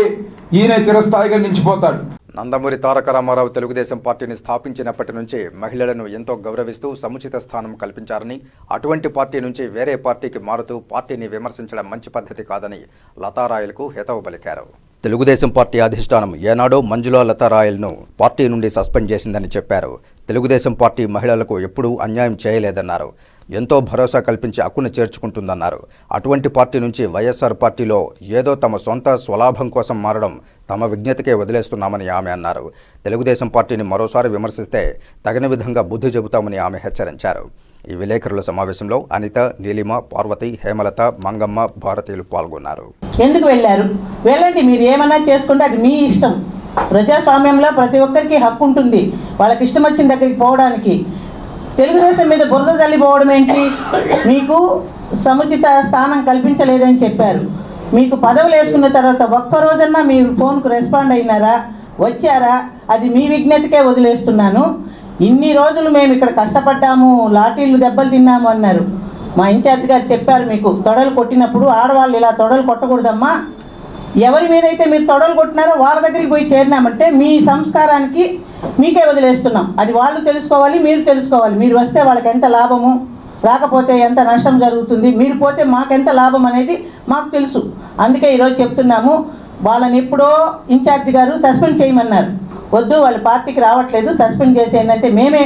ఈయన చిరస్థాయిగా నిలిచిపోతాడు. నందమూరి తారక రామారావు తెలుగుదేశం పార్టీని స్థాపించినప్పటి నుంచి మహిళలను ఎంతో గౌరవిస్తూ సముచిత స్థానం కల్పించారని, అటువంటి పార్టీ నుంచి వేరే పార్టీకి మారుతూ పార్టీని విమర్శించడం మంచి పద్ధతి కాదని లతారాయలకు హితవు పలికారు. తెలుగుదేశం పార్టీ అధిష్టానం ఏనాడో మంజులా లతారాయల్ను పార్టీ నుండి సస్పెండ్ చేసిందని చెప్పారు. తెలుగుదేశం పార్టీ మహిళలకు ఎప్పుడూ అన్యాయం చేయలేదన్నారు. ఎంతో భరోసా కల్పించి హక్కును చేర్చుకుంటుందన్నారు. అటువంటి పార్టీ నుంచి వైఎస్ఆర్ పార్టీలో ఏదో తమ సొంత స్వలాభం కోసం మారడం తమ విజ్ఞతకే వదిలేస్తున్నామని ఆమె అన్నారు. తెలుగుదేశం పార్టీని మరోసారి విమర్శిస్తే తగిన విధంగా బుద్ధి చెబుతామని ఆమె హెచ్చరించారు. ఈ విలేకరుల సమావేశంలో అనిత, నీలిమ, పార్వతి, హేమలత, మంగమ్మ, భారతీయులు పాల్గొన్నారు. ఎందుకు వెళ్ళారు? వెళ్ళండి, మీరు ఏమన్నా చేసుకుంటే అది మీ ఇష్టం. ప్రజాస్వామ్యంలో ప్రతి ఒక్కరికి హక్కు ఉంటుంది వాళ్ళకి ఇష్టం వచ్చిన దగ్గరికి పోవడానికి. తెలుగుదేశం మీద బురద చల్లిపోవడం ఏంటి? మీకు సముచిత స్థానం కల్పించలేదని చెప్పారు. మీకు పదవులు వేసుకున్న తర్వాత ఒక్కరోజన్నా మీరు ఫోన్కు రెస్పాండ్ అయినారా, వచ్చారా? అది మీ విజ్ఞతకే వదిలేస్తున్నాను. ఇన్ని రోజులు మేము ఇక్కడ కష్టపడ్డాము, లాఠీలు దెబ్బలు తిన్నాము అన్నారు. మా ఇన్ఛార్జ్ గారు చెప్పారు, మీకు తొడలు కొట్టినప్పుడు ఆడవాళ్ళు ఇలా తొడలు కొట్టకూడదమ్మా, ఎవరి మీదైతే మీరు తొడలు కొట్టినారో వాళ్ళ దగ్గరికి పోయి చేరినామంటే మీ సంస్కారానికి మీకే వదిలేస్తున్నాం. అది వాళ్ళు తెలుసుకోవాలి, మీరు తెలుసుకోవాలి. మీరు వస్తే వాళ్ళకి ఎంత లాభము, రాకపోతే ఎంత నష్టం జరుగుతుంది, మీరు పోతే మాకెంత లాభం అనేది మాకు తెలుసు. అందుకే ఈరోజు చెప్తున్నాము, వాళ్ళని ఎప్పుడో ఇన్ఛార్జ్ గారు సస్పెండ్ చేయమన్నారు. వద్దు, వాళ్ళ పార్టీకి రావట్లేదు, సస్పెండ్ చేసేయందంటే మేమే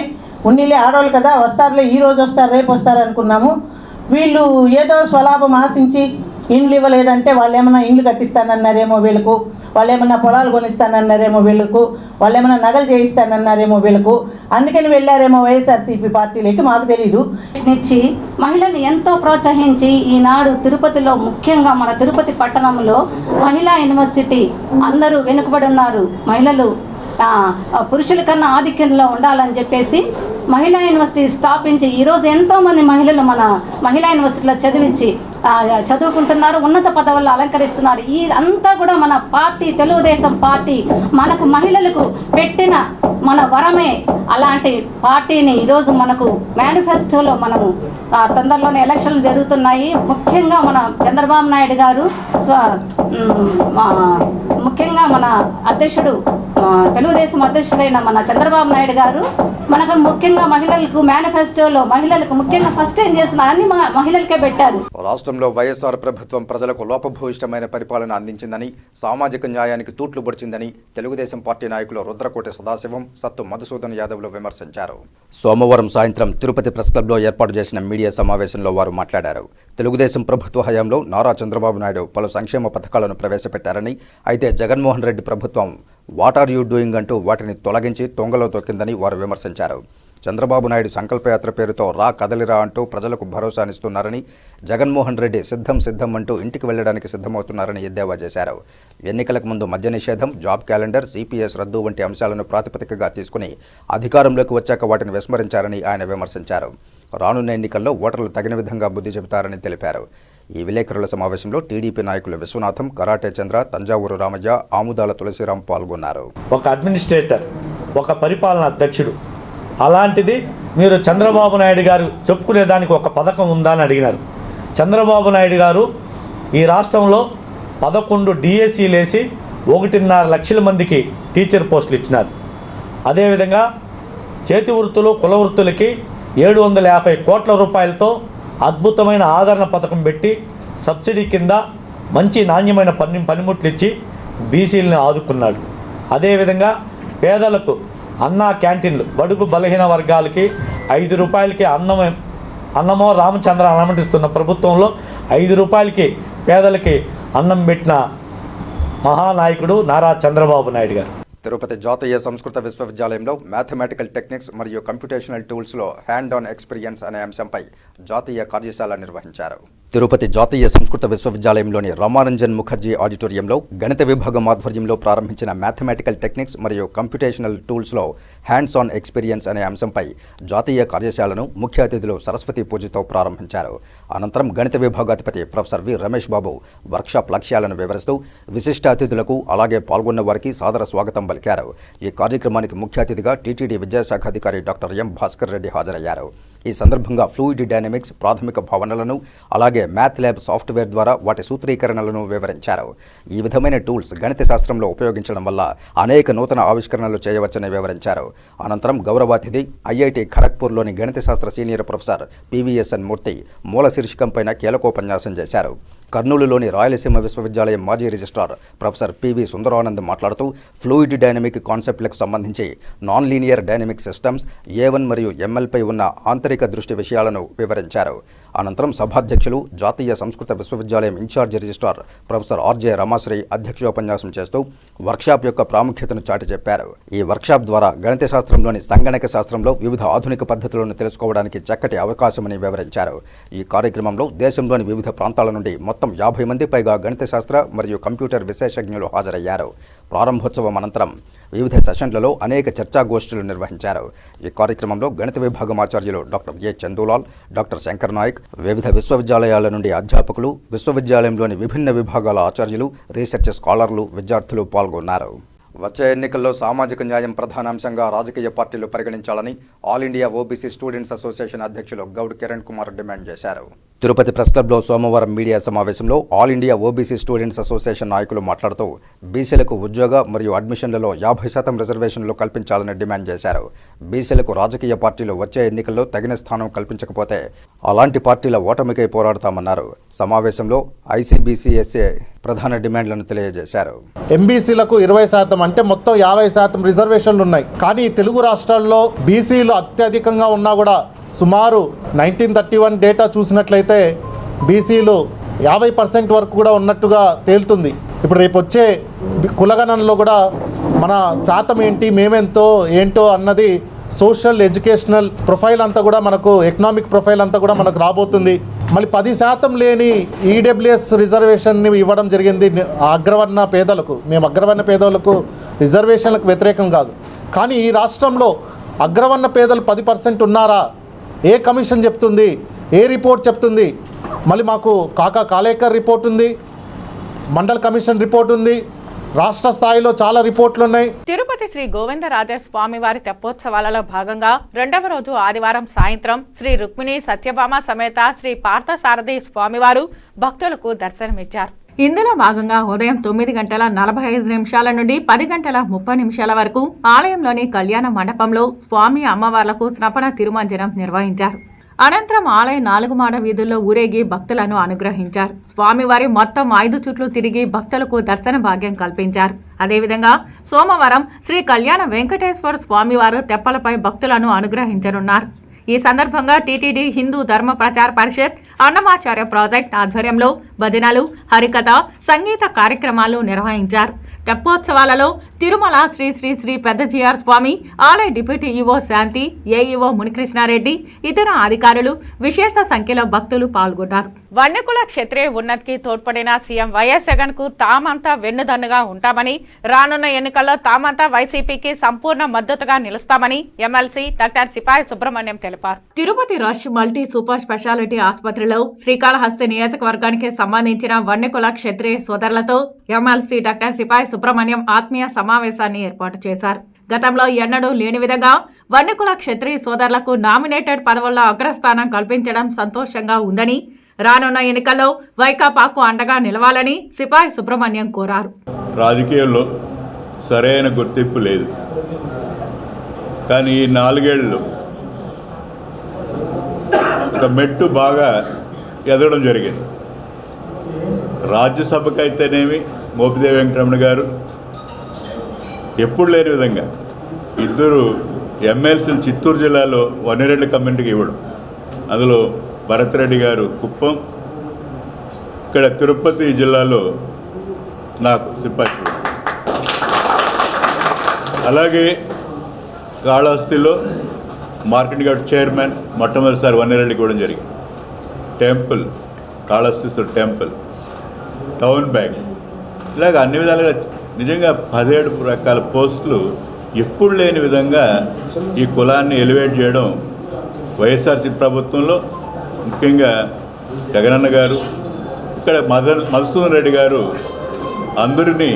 ఉన్నీళ్ళే ఆడవాళ్ళు కదా, వస్తారులే, ఈరోజు వస్తారు రేపు వస్తారు అనుకున్నాము. వీళ్ళు ఏదో స్వలాభం ఆశించి ఇండ్లు ఇవ్వలేదంటే వాళ్ళు ఏమైనా ఇండ్లు కట్టిస్తానన్నారేమో వీళ్ళకు, వాళ్ళు ఏమైనా పొలాలు కొనిస్తానన్నారేమో వీళ్ళకు, వాళ్ళు ఏమైనా నగలు చేయిస్తానన్నారేమో వీళ్ళకు, అందుకని వెళ్ళారేమో వైఎస్ఆర్సీపీ పార్టీలోకి, మాకు తెలీదు. ఇచ్చి మహిళలు ఎంతో ప్రోత్సహించి ఈనాడు తిరుపతిలో, ముఖ్యంగా మన తిరుపతి పట్టణంలో మహిళా యూనివర్సిటీ అందరూ వెనుకబడి ఉన్నారు. మహిళలు పురుషుల కన్నా ఆధిక్యంలో ఉండాలని చెప్పేసి మహిళా యూనివర్సిటీ స్థాపించి ఈరోజు ఎంతోమంది మహిళలు మన మహిళా యూనివర్సిటీలో చదువుకుంటున్నారు, ఉన్నత పదవుల్లో అలంకరిస్తున్నారు. ఈ అంతా కూడా మన పార్టీ, తెలుగుదేశం పార్టీ మనకు మహిళలకు పెట్టిన మన వరమే. అలాంటి పార్టీని ఈరోజు మనకు మేనిఫెస్టోలో మనము తొందరలోనే ఎలక్షన్లు జరుగుతున్నాయి. ముఖ్యంగా మన చంద్రబాబు నాయుడు గారు ముఖ్యంగా మన అధ్యక్షుడు తెలుగుదేశం అధ్యక్షుడైన మన చంద్రబాబు నాయుడు గారు మనకు ముఖ్యంగా మహిళలకు మేనిఫెస్టోలో మహిళలకు ముఖ్యంగా ఫస్ట్ ఏం చేస్తున్నారు అన్ని మహిళలకే పెట్టారు. రాష్ట్రంలో వైఎస్ఆర్ ప్రభుత్వం ప్రజలకు లోపభూయిష్టమైన పరిపాలన అందించిందని, సామాజిక న్యాయానికి తూట్లు పొడిచిందని తెలుగుదేశం పార్టీ నాయకులు రుద్రకోటి సదాశివం, సత్తు మధుసూదన్ యాదవ్లు విమర్శించారు. సోమవారం సాయంత్రం తిరుపతి ప్రెస్ క్లబ్లో ఏర్పాటు చేసిన మీడియా సమావేశంలో వారు మాట్లాడారు. తెలుగుదేశం ప్రభుత్వ హయాంలో నారా చంద్రబాబు నాయుడు పలు సంక్షేమ పథకాలను ప్రవేశపెట్టారని, అయితే జగన్మోహన్ రెడ్డి ప్రభుత్వం వాట్ ఆర్ యూ డూయింగ్ అంటూ వాటిని తొలగించి తొంగలో తొక్కిందని వారు విమర్శించారు. చంద్రబాబు నాయుడు సంకల్పయాత్ర పేరుతో రా కదలిరా అంటూ ప్రజలకు భరోసానిస్తున్నారని, జగన్మోహన్ రెడ్డి సిద్ధం అంటూ ఇంటికి వెళ్లడానికి సిద్ధమవుతున్నారని ఎద్దేవా చేశారు. ఎన్నికలకు ముందు మద్య నిషేధం, జాబ్ క్యాలెండర్, సిపిఎస్ రద్దు వంటి అంశాలను ప్రాతిపదికగా తీసుకుని అధికారంలోకి వచ్చాక వాటిని విస్మరించారని ఆయన విమర్శించారు. రానున్న ఎన్నికల్లో ఓటర్లు తగిన విధంగా బుద్ధి చెబుతారని తెలిపారు. ఈ విలేకరుల సమావేశంలో టీడీపీ నాయకులు విశ్వనాథం, కరాటే చంద్ర, తంజావూరు రామయ్య, ఆముదాల తులసిరాం పాల్గొన్నారు. ఒక అడ్మినిస్ట్రేటర్, ఒక పరిపాలనా అధ్యక్షుడు, అలాంటిది మీరు చంద్రబాబు నాయుడు గారు చెప్పుకునేదానికి ఒక పథకం ఉందా అని అడిగినారు. చంద్రబాబు నాయుడు గారు ఈ రాష్ట్రంలో 11 డిఎస్సీలు వేసి 1.5 లక్షల మందికి టీచర్ పోస్టులు ఇచ్చినారు. అదేవిధంగా చేతి వృత్తులు, కుల వృత్తులకి 750 కోట్ల రూపాయలతో అద్భుతమైన ఆదరణ పథకం పెట్టి సబ్సిడీ కింద మంచి నాణ్యమైన పనిముట్లు ఇచ్చి బీసీలను ఆదుకున్నాడు. అదేవిధంగా పేదలకు అన్నా క్యాంటీన్లు, బడుగు బలహీన వర్గాలకి 5 రూపాయలకి అన్నమో రామచంద్ర అనుమతిస్తున్న ప్రభుత్వంలో 5 రూపాయలకి పేదలకి అన్నం పెట్టిన మహానాయకుడు నారా చంద్రబాబు నాయుడు గారు. తిరుపతి జాతీయ సంస్కృత విశ్వవిద్యాలయంలో మ్యాథమెటికల్ టెక్నిక్స్ మరియు కంప్యూటేషనల్ టూల్స్లో హ్యాండ్ ఆన్ ఎక్స్పీరియన్స్ అనే అంశంపై జాతీయ కార్యశాల నిర్వహించారు. తిరుపతి జాతీయ సంస్కృత విశ్వవిద్యాలయంలోని రామానంజన్ ముఖర్జీ ఆడిటోరియంలో గణిత విభాగం ఆధ్వర్యంలో ప్రారంభించిన మ్యాథమెటికల్ టెక్నిక్స్ మరియు కంప్యూటేషనల్ టూల్స్లో హ్యాండ్స్ ఆన్ ఎక్స్పీరియన్స్ అనే అంశంపై జాతీయ కార్యశాలను ముఖ్య అతిథులు సరస్వతి పూజతో ప్రారంభించారు. అనంతరం గణిత విభాగాధిపతి professor V Ramesh Babu workshop లక్ష్యాలను వివరిస్తూ విశిష్ట అతిథులకు అలాగే పాల్గొన్న వారికి సాదర స్వాగతం పలికారు. ఈ కార్యక్రమానికి ముఖ్య అతిథిగా టీటీడీ విద్యాశాఖ అధికారి డాక్టర్ ఎం భాస్కర్ రెడ్డి హాజరయ్యారు. ఈ సందర్భంగా ఫ్లూయిడ్ డైనమిక్స్ ప్రాథమిక భావనలను అలాగే మ్యాథ్ ల్యాబ్ సాఫ్ట్వేర్ ద్వారా వాటి సూత్రీకరణలను వివరించారు. ఈ విధమైన టూల్స్ గణిత శాస్త్రంలో ఉపయోగించడం వల్ల అనేక నూతన ఆవిష్కరణలు చేయవచ్చని వివరించారు. అనంతరం గౌరవాతిథి ఐఐటి ఖరగ్పూర్లోని గణిత శాస్త్ర సీనియర్ ప్రొఫెసర్ పివిఎస్ఎన్ మూర్తి మూల శీర్షికంపైన కీలకోపన్యాసం చేశారు. కర్నూలులోని రాయలసీమ విశ్వవిద్యాలయం మాజీ రిజిస్ట్రార్ ప్రొఫెసర్ పివి సుందరానంద్ మాట్లాడుతూ ఫ్లూయిడ్ డైనమిక్ కాన్సెప్ట్లకు సంబంధించి non linear dynamic systems, A1 మరియు MLపై ఉన్న ఆంతరిక దృష్టి విషయాలను వివరించారు. అనంతరం సభాధ్యక్షులు జాతీయ సంస్కృత విశ్వవిద్యాలయం in charge registrar professor RJ Ramasri అధ్యక్షోపన్యాసం చేస్తూ వర్క్షాప్ యొక్క ప్రాముఖ్యతను చాటి చెప్పారు. ఈ వర్క్షాప్ ద్వారా గణిత శాస్త్రంలోని సంగణక శాస్త్రంలో వివిధ ఆధునిక పద్ధతులను తెలుసుకోవడానికి చక్కటి అవకాశమని వివరించారు. ఈ కార్యక్రమంలో దేశంలోని వివిధ ప్రాంతాల నుండి మొత్తం 50 మంది పైగా గణిత శాస్త్ర మరియు కంప్యూటర్ విశేషజ్ఞులు హాజరయ్యారు. ప్రారంభోత్సవం అనంతరం వివిధ సెషన్లలో అనేక చర్చాగోష్ఠులు నిర్వహించారు. ఈ కార్యక్రమంలో గణిత విభాగం ఆచార్యులు doctor A Chandulal, doctor Shankar Naik, వివిధ విశ్వవిద్యాలయాల నుండి అధ్యాపకులు, విశ్వవిద్యాలయంలోని విభిన్న విభాగాల ఆచార్యులు, రీసెర్చ్ స్కాలర్లు, విద్యార్థులు పాల్గొన్నారు. వచ్చే ఎన్నికల్లో సామాజిక న్యాయం ప్రధానాంశంగా రాజకీయ పార్టీలు పరిగణించాలని all India OBC students association అధ్యక్షులు గౌడ్ కిరణ్ కుమార్ డిమాండ్ చేశారు. తిరుపతి ప్రెస్ క్లబ్లో సోమవారం మీడియా సమావేశంలో all India OBC students association నాయకులు మాట్లాడుతూ బీసీలకు ఉద్యోగ మరియు అడ్మిషన్లలో 50% రిజర్వేషన్లు కల్పించాలని డిమాండ్ చేశారు. బీసీలకు రాజకీయ పార్టీలు వచ్చే ఎన్నికల్లో తగిన స్థానం కల్పించకపోతే అలాంటి పార్టీల ఓటమికై పోరాడతామన్నారు. సమావేశంలో ఐసీబీసీఎస్ఏ ప్రధాన డిమాండ్లను తెలియజేశారు. ఎంబీసీలకు 20% అంటే మొత్తం 50% రిజర్వేషన్లు ఉన్నాయి. కానీ తెలుగు రాష్ట్రాల్లో బీసీలు అత్యధికంగా ఉన్నా కూడా సుమారు 1931 డేటా చూసినట్లయితే బీసీలు 50% వరకు కూడా ఉన్నట్టుగా తేలుతుంది. ఇప్పుడు రేపు వచ్చే కులగణనలో కూడా మన శాతం ఏంటి, ఏంటో అన్నది సోషల్ ఎడ్యుకేషనల్ ప్రొఫైల్ అంతా కూడా మనకు, ఎకనామిక్ ప్రొఫైల్ అంతా కూడా మనకు రాబోతుంది. మళ్ళీ 10% లేని ఈడబ్ల్యూఎస్ రిజర్వేషన్ని ఇవ్వడం జరిగింది అగ్రవర్ణ పేదలకు. మేము అగ్రవర్ణ పేదలకు రిజర్వేషన్లకు వ్యతిరేకం కాదు, కానీ ఈ రాష్ట్రంలో అగ్రవర్ణ పేదలు 10% ఉన్నారా? ఏ కమిషన్ చెప్తుంది? ఏ రిపోర్ట్ చెప్తుంది? మళ్ళీ మాకు కాలేకర్ రిపోర్ట్ ఉంది, మండల్ కమిషన్ రిపోర్ట్ ఉంది, రాష్ట్ర స్థాయిలో చాలా రిపోర్ట్లు ఉన్నాయి. తిరుపతి శ్రీ గోవిందరాజ స్వామి వారి తెప్పోత్సవాలలో భాగంగా రెండవ రోజు ఆదివారం సాయంత్రం శ్రీ రుక్మిణి సత్యభామ సమేత శ్రీ పార్థసారథి స్వామివారు భక్తులకు దర్శనమిచ్చారు. ఇందులో భాగంగా ఉదయం 9:45 నుండి 10:30 వరకు ఆలయంలోని కళ్యాణ మండపంలో స్వామి అమ్మవార్లకు స్నపన తిరుమంజనం నిర్వహించారు. అనంతరం ఆలయ 4 మాడ వీధుల్లో ఊరేగి భక్తులను అనుగ్రహించారు. స్వామివారి మొత్తం 5 చుట్లు తిరిగి భక్తులకు దర్శన భాగ్యం కల్పించారు. అదేవిధంగా సోమవారం శ్రీ కళ్యాణ వెంకటేశ్వర స్వామివారు తెప్పలపై భక్తులను అనుగ్రహించనున్నారు. ఈ సందర్భంగా టీటీడీ హిందూ ధర్మ ప్రచార పరిషత్ అన్నమాచార్య ప్రాజెక్ట్ ఆధ్వర్యంలో భజనలు, హరికథ, సంగీత కార్యక్రమాలు నిర్వహించారు. తెప్పోత్సవాలలో తిరుమల శ్రీ శ్రీ శ్రీ పెద్దజీఆర్ స్వామి ఆలయ డిప్యూటీ ఈవో శాంతి, ఏఈఓ మునికృష్ణారెడ్డి, ఇతర అధికారులు, విశేష సంఖ్యలో భక్తులు పాల్గొన్నారు. వన్యకుల క్షత్రియ ఉన్నతికి తోడ్పడిన సీఎం వైఎస్ జగన్ కు తామంతా వెన్నుదన్నుగా ఉంటామని, రానున్న ఎన్నికల్లో తామంతా వైసీపీకి సంపూర్ణ మద్దతుగా నిలుస్తామని ఎమ్మెల్సీ డాక్టర్ సిపాయి సుబ్రహ్మణ్యం తెలిపారు. Tirupati rush multi super speciality ఆసుపత్రిలో శ్రీకాళహస్తి నియోజకవర్గానికి సంబంధించిన వన్యకుల క్షత్రియ సోదరులతో ఎమ్మెల్సీ డాక్టర్ సిపాయి సుబ్రహ్మణ్యం ఆత్మీయ సమావేశాన్ని ఏర్పాటు చేశారు. గతంలో ఎన్నడూ లేని విధంగా వన్యకుల క్షత్రియ సోదరులకు నామినేటెడ్ పదవుల్లో అగ్రస్థానం కల్పించడం సంతోషంగా ఉందని, రానున్న ఎన్నికల్లో వైకాపాకు అండగా నిలవాలని సిపాయి సుబ్రహ్మణ్యం కోరారు. రాజకీయాల్లో సరైన గుర్తింపు లేదు, కానీ ఈ 4 ఏళ్ళు ఒక మెట్టు బాగా ఎదగడం జరిగింది. రాజ్యసభకైతేనేమి మోపిదేవి వెంకటరమణ గారు ఎప్పుడు లేని విధంగా 2 ఎమ్మెల్సీలు చిత్తూరు జిల్లాలో వన్యరెడ్డి కమ్యూనిటీకి ఇవ్వడం, అందులో భరత్ రెడ్డి గారు కుప్పం, ఇక్కడ తిరుపతి జిల్లాలో నాకు సిపాయి. అలాగే కాళహస్తిలో మార్కెట్ గార్డ్ చైర్మన్ మొట్టమొదటిసారి వన్యరెడ్డికి ఇవ్వడం జరిగింది. Temple, Kalahasti temple, town bank, ఇలాగ అన్ని విధాలుగా నిజంగా 17 రకాల పోస్టులు ఎప్పుడు లేని విధంగా ఈ కులాన్ని ఎలివేట్ చేయడం వైఎస్ఆర్సీ ప్రభుత్వంలో, ముఖ్యంగా జగనన్న గారు, ఇక్కడ మధుసూదన్ రెడ్డి గారు అందరినీ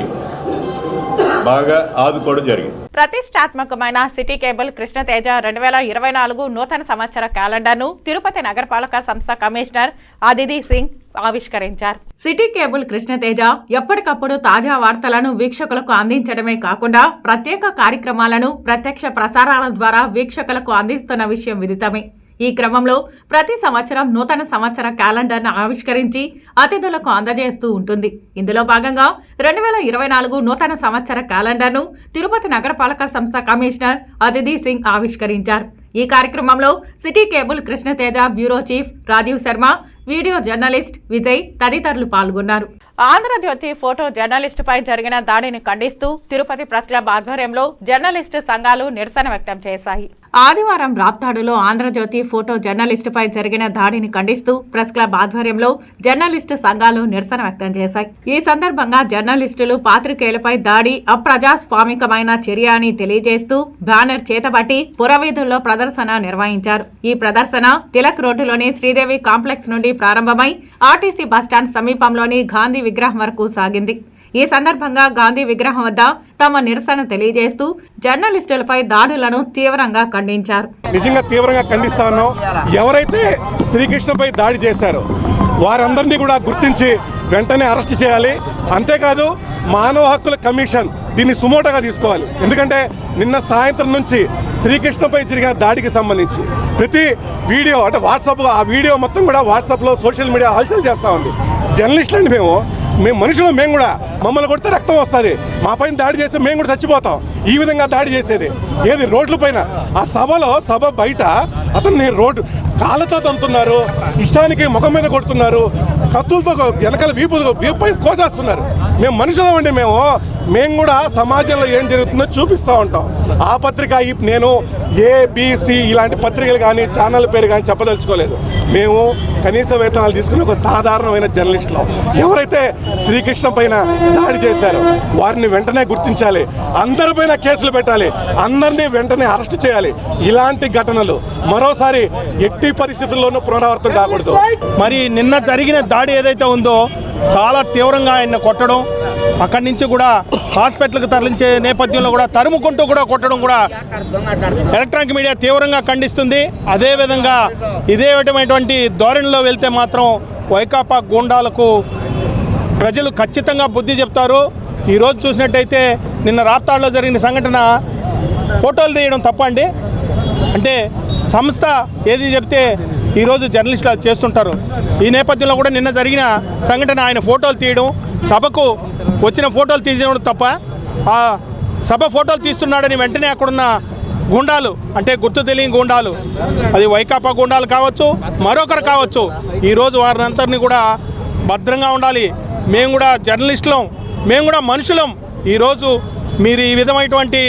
బాగా ఆదుకోవడం జరిగింది. ప్రతిష్టాత్మకమైన సిటీ కేబుల్ కృష్ణతేజ 2024 నూతన సంవత్సర క్యాలెండర్ను తిరుపతి నగరపాలక సంస్థ కమిషనర్ అదితి సింగ్ ఆవిష్కరించారు. సిటీ కేబుల్ కృష్ణతేజ ఎప్పటికప్పుడు తాజా వార్తలను వీక్షకులకు అందించడమే కాకుండా ప్రత్యేక కార్యక్రమాలను ప్రత్యక్ష ప్రసారాల ద్వారా వీక్షకులకు అందిస్తున్న విషయం విదితమే. ఈ క్రమంలో ప్రతి సంవత్సరం నూతన సంవత్సర క్యాలెండర్ను ఆవిష్కరించి అతిథులకు అందజేస్తూ ఉంటుంది. ఇందులో భాగంగా 2024 నూతన సంవత్సర క్యాలెండర్ను తిరుపతి నగరపాలక సంస్థ కమిషనర్ అదితి సింగ్ ఆవిష్కరించారు. ఈ కార్యక్రమంలో city cable Krishnateja bureau chief Rajiv Sharma, video journalist Vijay తదితరులు పాల్గొన్నారు. ఆంధ్రజ్యోతి ఫోటో జర్నలిస్టుపై జరిగిన దాడిని ఖండిస్తూ తిరుపతి ప్రెస్ క్లబ్ ఆధ్వర్యంలో జర్నలిస్టు సంఘాలు నిరసన వ్యక్తం చేశాయి. ఆదివారం రాప్తాడులో ఆంధ్రజ్యోతి ఫోటో జర్నలిస్టుపై జరిగిన దాడిని ఖండిస్తూ ప్రెస్ క్లబ్ ఆధ్వర్యంలో జర్నలిస్టు సంఘాలు నిరసన వ్యక్తం చేశాయి. ఈ సందర్భంగా జర్నలిస్టులు పాత్రికేయులపై దాడి అప్రజాస్వామికమైన చర్య అని తెలియజేస్తూ బ్యానర్ చేతబట్టి పురవీధుల్లో ప్రదర్శన నిర్వహించారు. ఈ ప్రదర్శన తిలక్ రోడ్డులోని శ్రీదేవి కాంప్లెక్స్ నుండి ప్రారంభమై ఆర్టీసీ బస్టాండ్ సమీపంలోని గాంధీ విగ్రహం వరకు సాగింది. ఈ సందర్భంగా గాంధీ విగ్రహం వద్ద తమ నిరసన తెలియజేస్తూ జర్నలిస్టులపై దాడులను తీవ్రంగా ఖండించారు. నిజంగా తీవ్రంగా ఖండిస్తాను. ఎవరైతే శ్రీకృష్ణపై దాడి చేశారో వారందరినీ కూడా గుర్తించి వెంటనే అరెస్ట్ చేయాలి. అంతేకాదు మానవ హక్కుల కమిషన్ దీన్ని సుమోటోగా తీసుకోవాలి. ఎందుకంటే నిన్న సాయంత్రం నుంచి శ్రీకృష్ణపై జరిగిన దాడికి సంబంధించి ప్రతి వీడియో అంటే వాట్సాప్, ఆ వీడియో మొత్తం కూడా వాట్సాప్లో సోషల్ మీడియా హల్చల్ చేస్తూ ఉంది. జర్నలిస్టులు అండి మేము మనుషులు, మేము కూడా మమ్మల్ని కొడితే రక్తం వస్తుంది, మా పైన దాడి చేస్తే మేము కూడా చచ్చిపోతాం. ఈ విధంగా దాడి చేసేది ఏది రోడ్ల పైన, ఆ సభ బయట అతన్ని రోడ్డు కాళ్ళతో తంతున్నారు, ఇష్టానికి ముఖం మీద కొడుతున్నారు, కత్తులతో వెనకాల వీపు పైన కోసేస్తున్నారు. మేము మనుషులం అండి, మేము కూడా సమాజంలో ఏం జరుగుతుందో చూపిస్తూ ఉంటాం. ఆ పత్రిక నేను ABC ఇలాంటి పత్రికలు కానీ ఛానల్ పేరు కానీ చెప్పదలుచుకోలేదు. మేము కనీస వేతనాలు తీసుకుని ఒక సాధారణమైన జర్నలిస్టులు ఎవరైతే శ్రీకృష్ణ పైన దాడి చేశారో వారిని వెంటనే గుర్తించాలి, అందరిపైన కేసులు పెట్టాలి, అందరినీ వెంటనే అరెస్ట్ చేయాలి. ఇలాంటి ఘటనలు మరోసారి ఎట్టి పరిస్థితుల్లోనూ పునరావృతం కాకూడదు. మరి నిన్న జరిగిన దాడి ఏదైతే ఉందో చాలా తీవ్రంగా ఆయన కొట్టడం, అక్కడి నుంచి కూడా హాస్పిటల్కి తరలించే నేపథ్యంలో కూడా తరుముకుంటూ కూడా కొట్టడం కూడా ఎలక్ట్రానిక్ మీడియా తీవ్రంగా ఖండిస్తుంది. అదేవిధంగా ఇదే విధమైనటువంటి ధోరణిలో వెళ్తే మాత్రం వైకాపా గూండాలకు ప్రజలు ఖచ్చితంగా బుద్ధి చెప్తారు. ఈరోజు చూసినట్టయితే నిన్న రాప్తాడులో జరిగిన సంఘటన ఫోటోలు తీయడం తప్పండి. అంటే సంస్థ ఏది చెప్తే ఈరోజు జర్నలిస్టులు అది చేస్తుంటారు. ఈ నేపథ్యంలో కూడా నిన్న జరిగిన సంఘటన ఆయన ఫోటోలు తీయడం, సభకు వచ్చిన ఫోటోలు తీయడం తప్ప ఆ సభ ఫోటోలు తీస్తున్నాడని వెంటనే అక్కడున్న గుండాలు, అంటే గుర్తు తెలియని గుండాలు, అది వైకాపా గుండాలు కావచ్చు, మరొకరు కావచ్చు, ఈరోజు వారిని అందరినీ కూడా భద్రంగా ఉండాలి. మేము కూడా జర్నలిస్టులం, మేము కూడా మనుషులం. ఈరోజు మీరు ఈ విధమైనటువంటి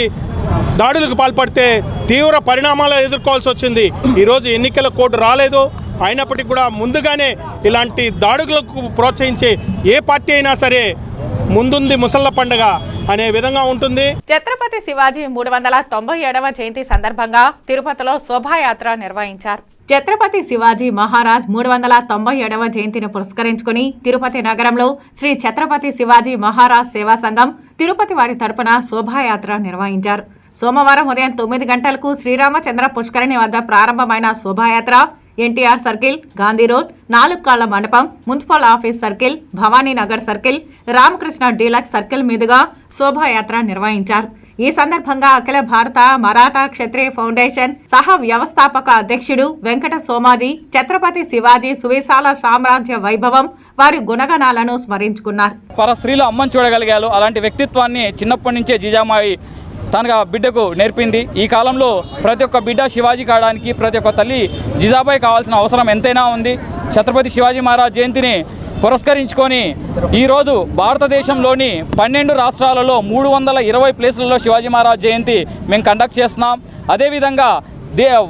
దాడులకు పాల్పడితే తీవ్ర పరిణామాలు ఎదుర్కోవాల్సి వచ్చింది. ఈరోజు ఎన్నికల కోడ్ రాలేదు, అయినప్పటికీ కూడా ముందుగానే ఇలాంటి దాడులకు ప్రోత్సహించే ఏ పార్టీ అయినా సరే ముందుంది ముసళ్ళ పండుగ అనే విధంగా ఉంటుంది. ఛత్రపతి శివాజీ 397వ జయంతి సందర్భంగా తిరుపతిలో శోభాయాత్ర నిర్వహించారు. ఛత్రపతి శివాజీ మహారాజ్ 397వ జయంతిని పురస్కరించుకుని తిరుపతి నగరంలో శ్రీ ఛత్రపతి శివాజీ మహారాజ్ సేవా సంఘం తిరుపతి వారి తరపున శోభాయాత్ర నిర్వహించారు. సోమవారం ఉదయం 9 గంటలకు శ్రీరామచంద్ర పుష్కరిణి వద్ద ప్రారంభమైన శోభాయాత్ర ఎన్టీఆర్ సర్కిల్, గాంధీ రోడ్, 4 కాళ్ల మండపం, municipal office circle, Bhavaninagar circle, Ramakrishna deluxe circle మీదుగా శోభాయాత్ర నిర్వహించారు. ఈ సందర్భంగా అఖిల భారత మరాఠా క్షత్రియ ఫౌండేషన్ సహ వ్యవస్థాపక అధ్యక్షుడు వెంకట సోమాజీ ఛత్రపతి శివాజీ సువిశాల సామ్రాజ్య వైభవం, వారి గుణగణాలను స్మరించుకున్నారు. పరస్త్రీలు అమ్మని చూడగలిగారు. అలాంటి వ్యక్తిత్వాన్ని చిన్నప్పటి నుంచే జీజామాయి తన బిడ్డకు నేర్పింది. ఈ కాలంలో ప్రతి ఒక్క బిడ్డ శివాజీ కావడానికి ప్రతి ఒక్క తల్లి జిజాబాయి కావాల్సిన అవసరం ఎంతైనా ఉంది. ఛత్రపతి శివాజీ మహారాజ్ జయంతిని పురస్కరించుకొని ఈరోజు భారతదేశంలోని 12 రాష్ట్రాలలో 320 ప్లేసులలో శివాజీ మహారాజ్ జయంతి మేము కండక్ట్ చేస్తున్నాం. అదేవిధంగా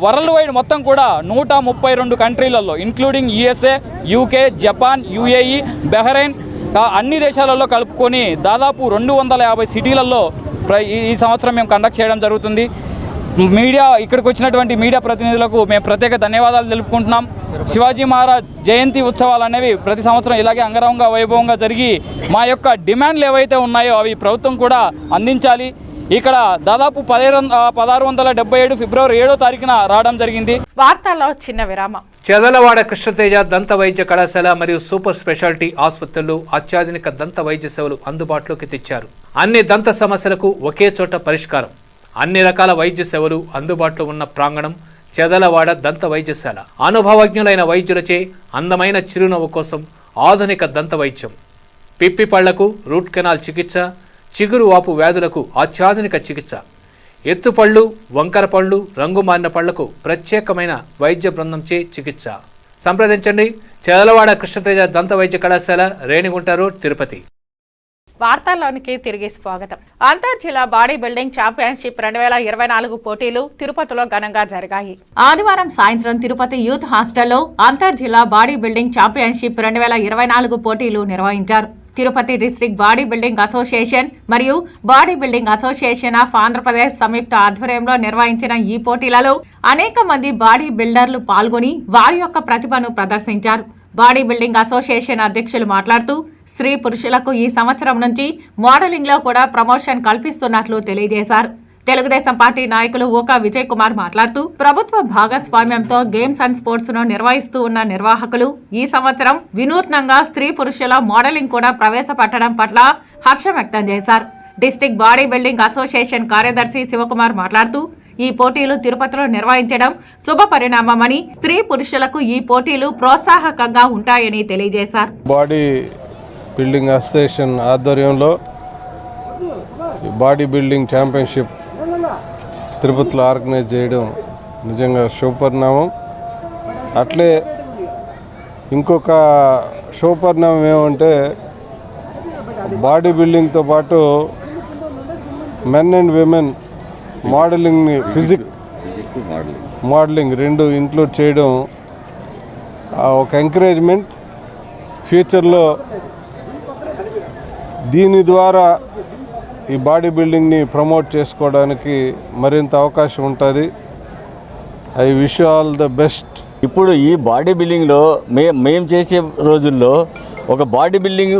వరల్డ్ వైడ్ మొత్తం కూడా 132 కంట్రీలలో including USA, UK, Japan, UAE, Bahrain అన్ని దేశాలలో కలుపుకొని దాదాపు 250 సిటీలలో ఈ సంవత్సరం మేము కండక్ట్ చేయడం జరుగుతుంది. మీడియా ఇక్కడికి వచ్చినటువంటి మీడియా ప్రతినిధులకు మేము ప్రత్యేక ధన్యవాదాలు తెలుపుకుంటున్నాం. శివాజీ మహారాజ్ జయంతి ఉత్సవాలు అనేవి ప్రతి సంవత్సరం ఇలాగే అంగరంగ వైభవంగా జరిగి మా యొక్క డిమాండ్లు ఏవైతే ఉన్నాయో అవి ప్రభుత్వం కూడా అందించాలి. ఇక్కడ దాదాపు 1677 ఫిబ్రవరి 7వ తారీఖున రావడం జరిగింది. వార్తల్లో చిన్న విరామం. చదలవాడ కృష్ణతేజ దంత వైద్య కళాశాల మరియు సూపర్ స్పెషాలిటీ ఆసుపత్రులు అత్యాధునిక దంత వైద్య సేవలు అందుబాటులోకి తెచ్చారు. అన్ని దంత సమస్యలకు ఒకే చోట పరిష్కారం. అన్ని రకాల వైద్య సేవలు అందుబాటులో ఉన్న ప్రాంగణం చదలవాడ దంత వైద్యశాల. అనుభవజ్ఞులైన వైద్యులచే అందమైన చిరునవ్వు కోసం ఆధునిక దంత వైద్యం, పిప్పి పళ్లకు రూట్ కెనాల్ చికిత్స, చిగురు వాపు వ్యాధులకు అత్యాధునిక చికిత్స, ఎత్తుపళ్ళు, వంకర పళ్ళు, రంగు మారిన పళ్లకు ప్రత్యేకమైన వైద్య బృందంచే చికిత్స. సంప్రదించండి చదలవాడ కృష్ణతేజ దంత వైద్య కళాశాల, రేణిగుంట రోడ్, తిరుపతి. వార్తల్లోనికి తిరిగి స్వాగతం. అంతర్ జిల్లా బాడీ బిల్డింగ్ ఛాంపియన్షిప్ 2024 పోటీలు తిరుపతిలో ఘనంగా జరిగాయి. ఆదివారం సాయంత్రం తిరుపతి యూత్ హాస్టల్లో అంతర్ జిల్లా బాడీ బిల్డింగ్ ఛాంపియన్షిప్ 2024 పోటీలు నిర్వహించారు. Tirupati district body building association మరియు body building association of Andhra Pradesh సంయుక్త ఆధ్వర్యంలో నిర్వహించిన ఈ పోటీలలో అనేక మంది బాడీ బిల్డర్లు పాల్గొని వారి యొక్క ప్రతిభను ప్రదర్శించారు. బాడీ బిల్డింగ్ అసోసియేషన్ అధ్యక్షులు మాట్లాడుతూ స్త్రీ పురుషులకు ఈ సంవత్సరం నుంచి మోడలింగ్లో కూడా ప్రమోషన్ కల్పిస్తున్నట్లు తెలియజేశారు. తెలుగుదేశం పార్టీ నాయకులు ఊకా విజయ్ కుమార్ మాట్లాడుతూ ప్రభుత్వ భాగస్వామ్యంతో గేమ్స్ అండ్ స్పోర్ట్స్ ను నిర్వహిస్తూ ఉన్న నిర్వాహకులు ఈ సంవత్సరం వినూత్నంగా స్త్రీ పురుషుల మోడలింగ్ కూడా ప్రవేశపెట్టడం పట్ల హర్షం వ్యక్తం చేశారు. డిస్ట్రిక్ట్ బాడీ బిల్డింగ్ అసోసియేషన్ కార్యదర్శి శివకుమార్ మాట్లాడుతూ ఈ పోటీలు తిరుపతిలో నిర్వహించడం శుభ పరిణామమని, స్త్రీ పురుషులకు ఈ పోటీలు ప్రోత్సాహకంగా ఉంటాయని తెలియజేశారు. బాడీ బిల్డింగ్ అసోసియేషన్ ఆధ్వర్యంలో బాడీ బిల్డింగ్ ఛాంపియన్షిప్ తిరుపతిలో ఆర్గనైజ్ చేయడం నిజంగా శుభపరిణామం. అట్లే ఇంకొక శుభపరిణామం ఏమంటే బాడీ బిల్డింగ్తో పాటు మెన్ అండ్ విమెన్ మోడలింగ్ని మోడలింగ్ రెండు ఇంక్లూడ్ చేయడం ఒక ఎంకరేజ్మెంట్. ఫ్యూచర్లో దీని ద్వారా ఈ బాడీ బిల్డింగ్ని ప్రమోట్ చేసుకోవడానికి మరింత అవకాశం ఉంటుంది. I wish all the best. ఇప్పుడు ఈ బాడీ బిల్డింగ్లో మేము చేసే రోజుల్లో ఒక బాడీ బిల్డింగ్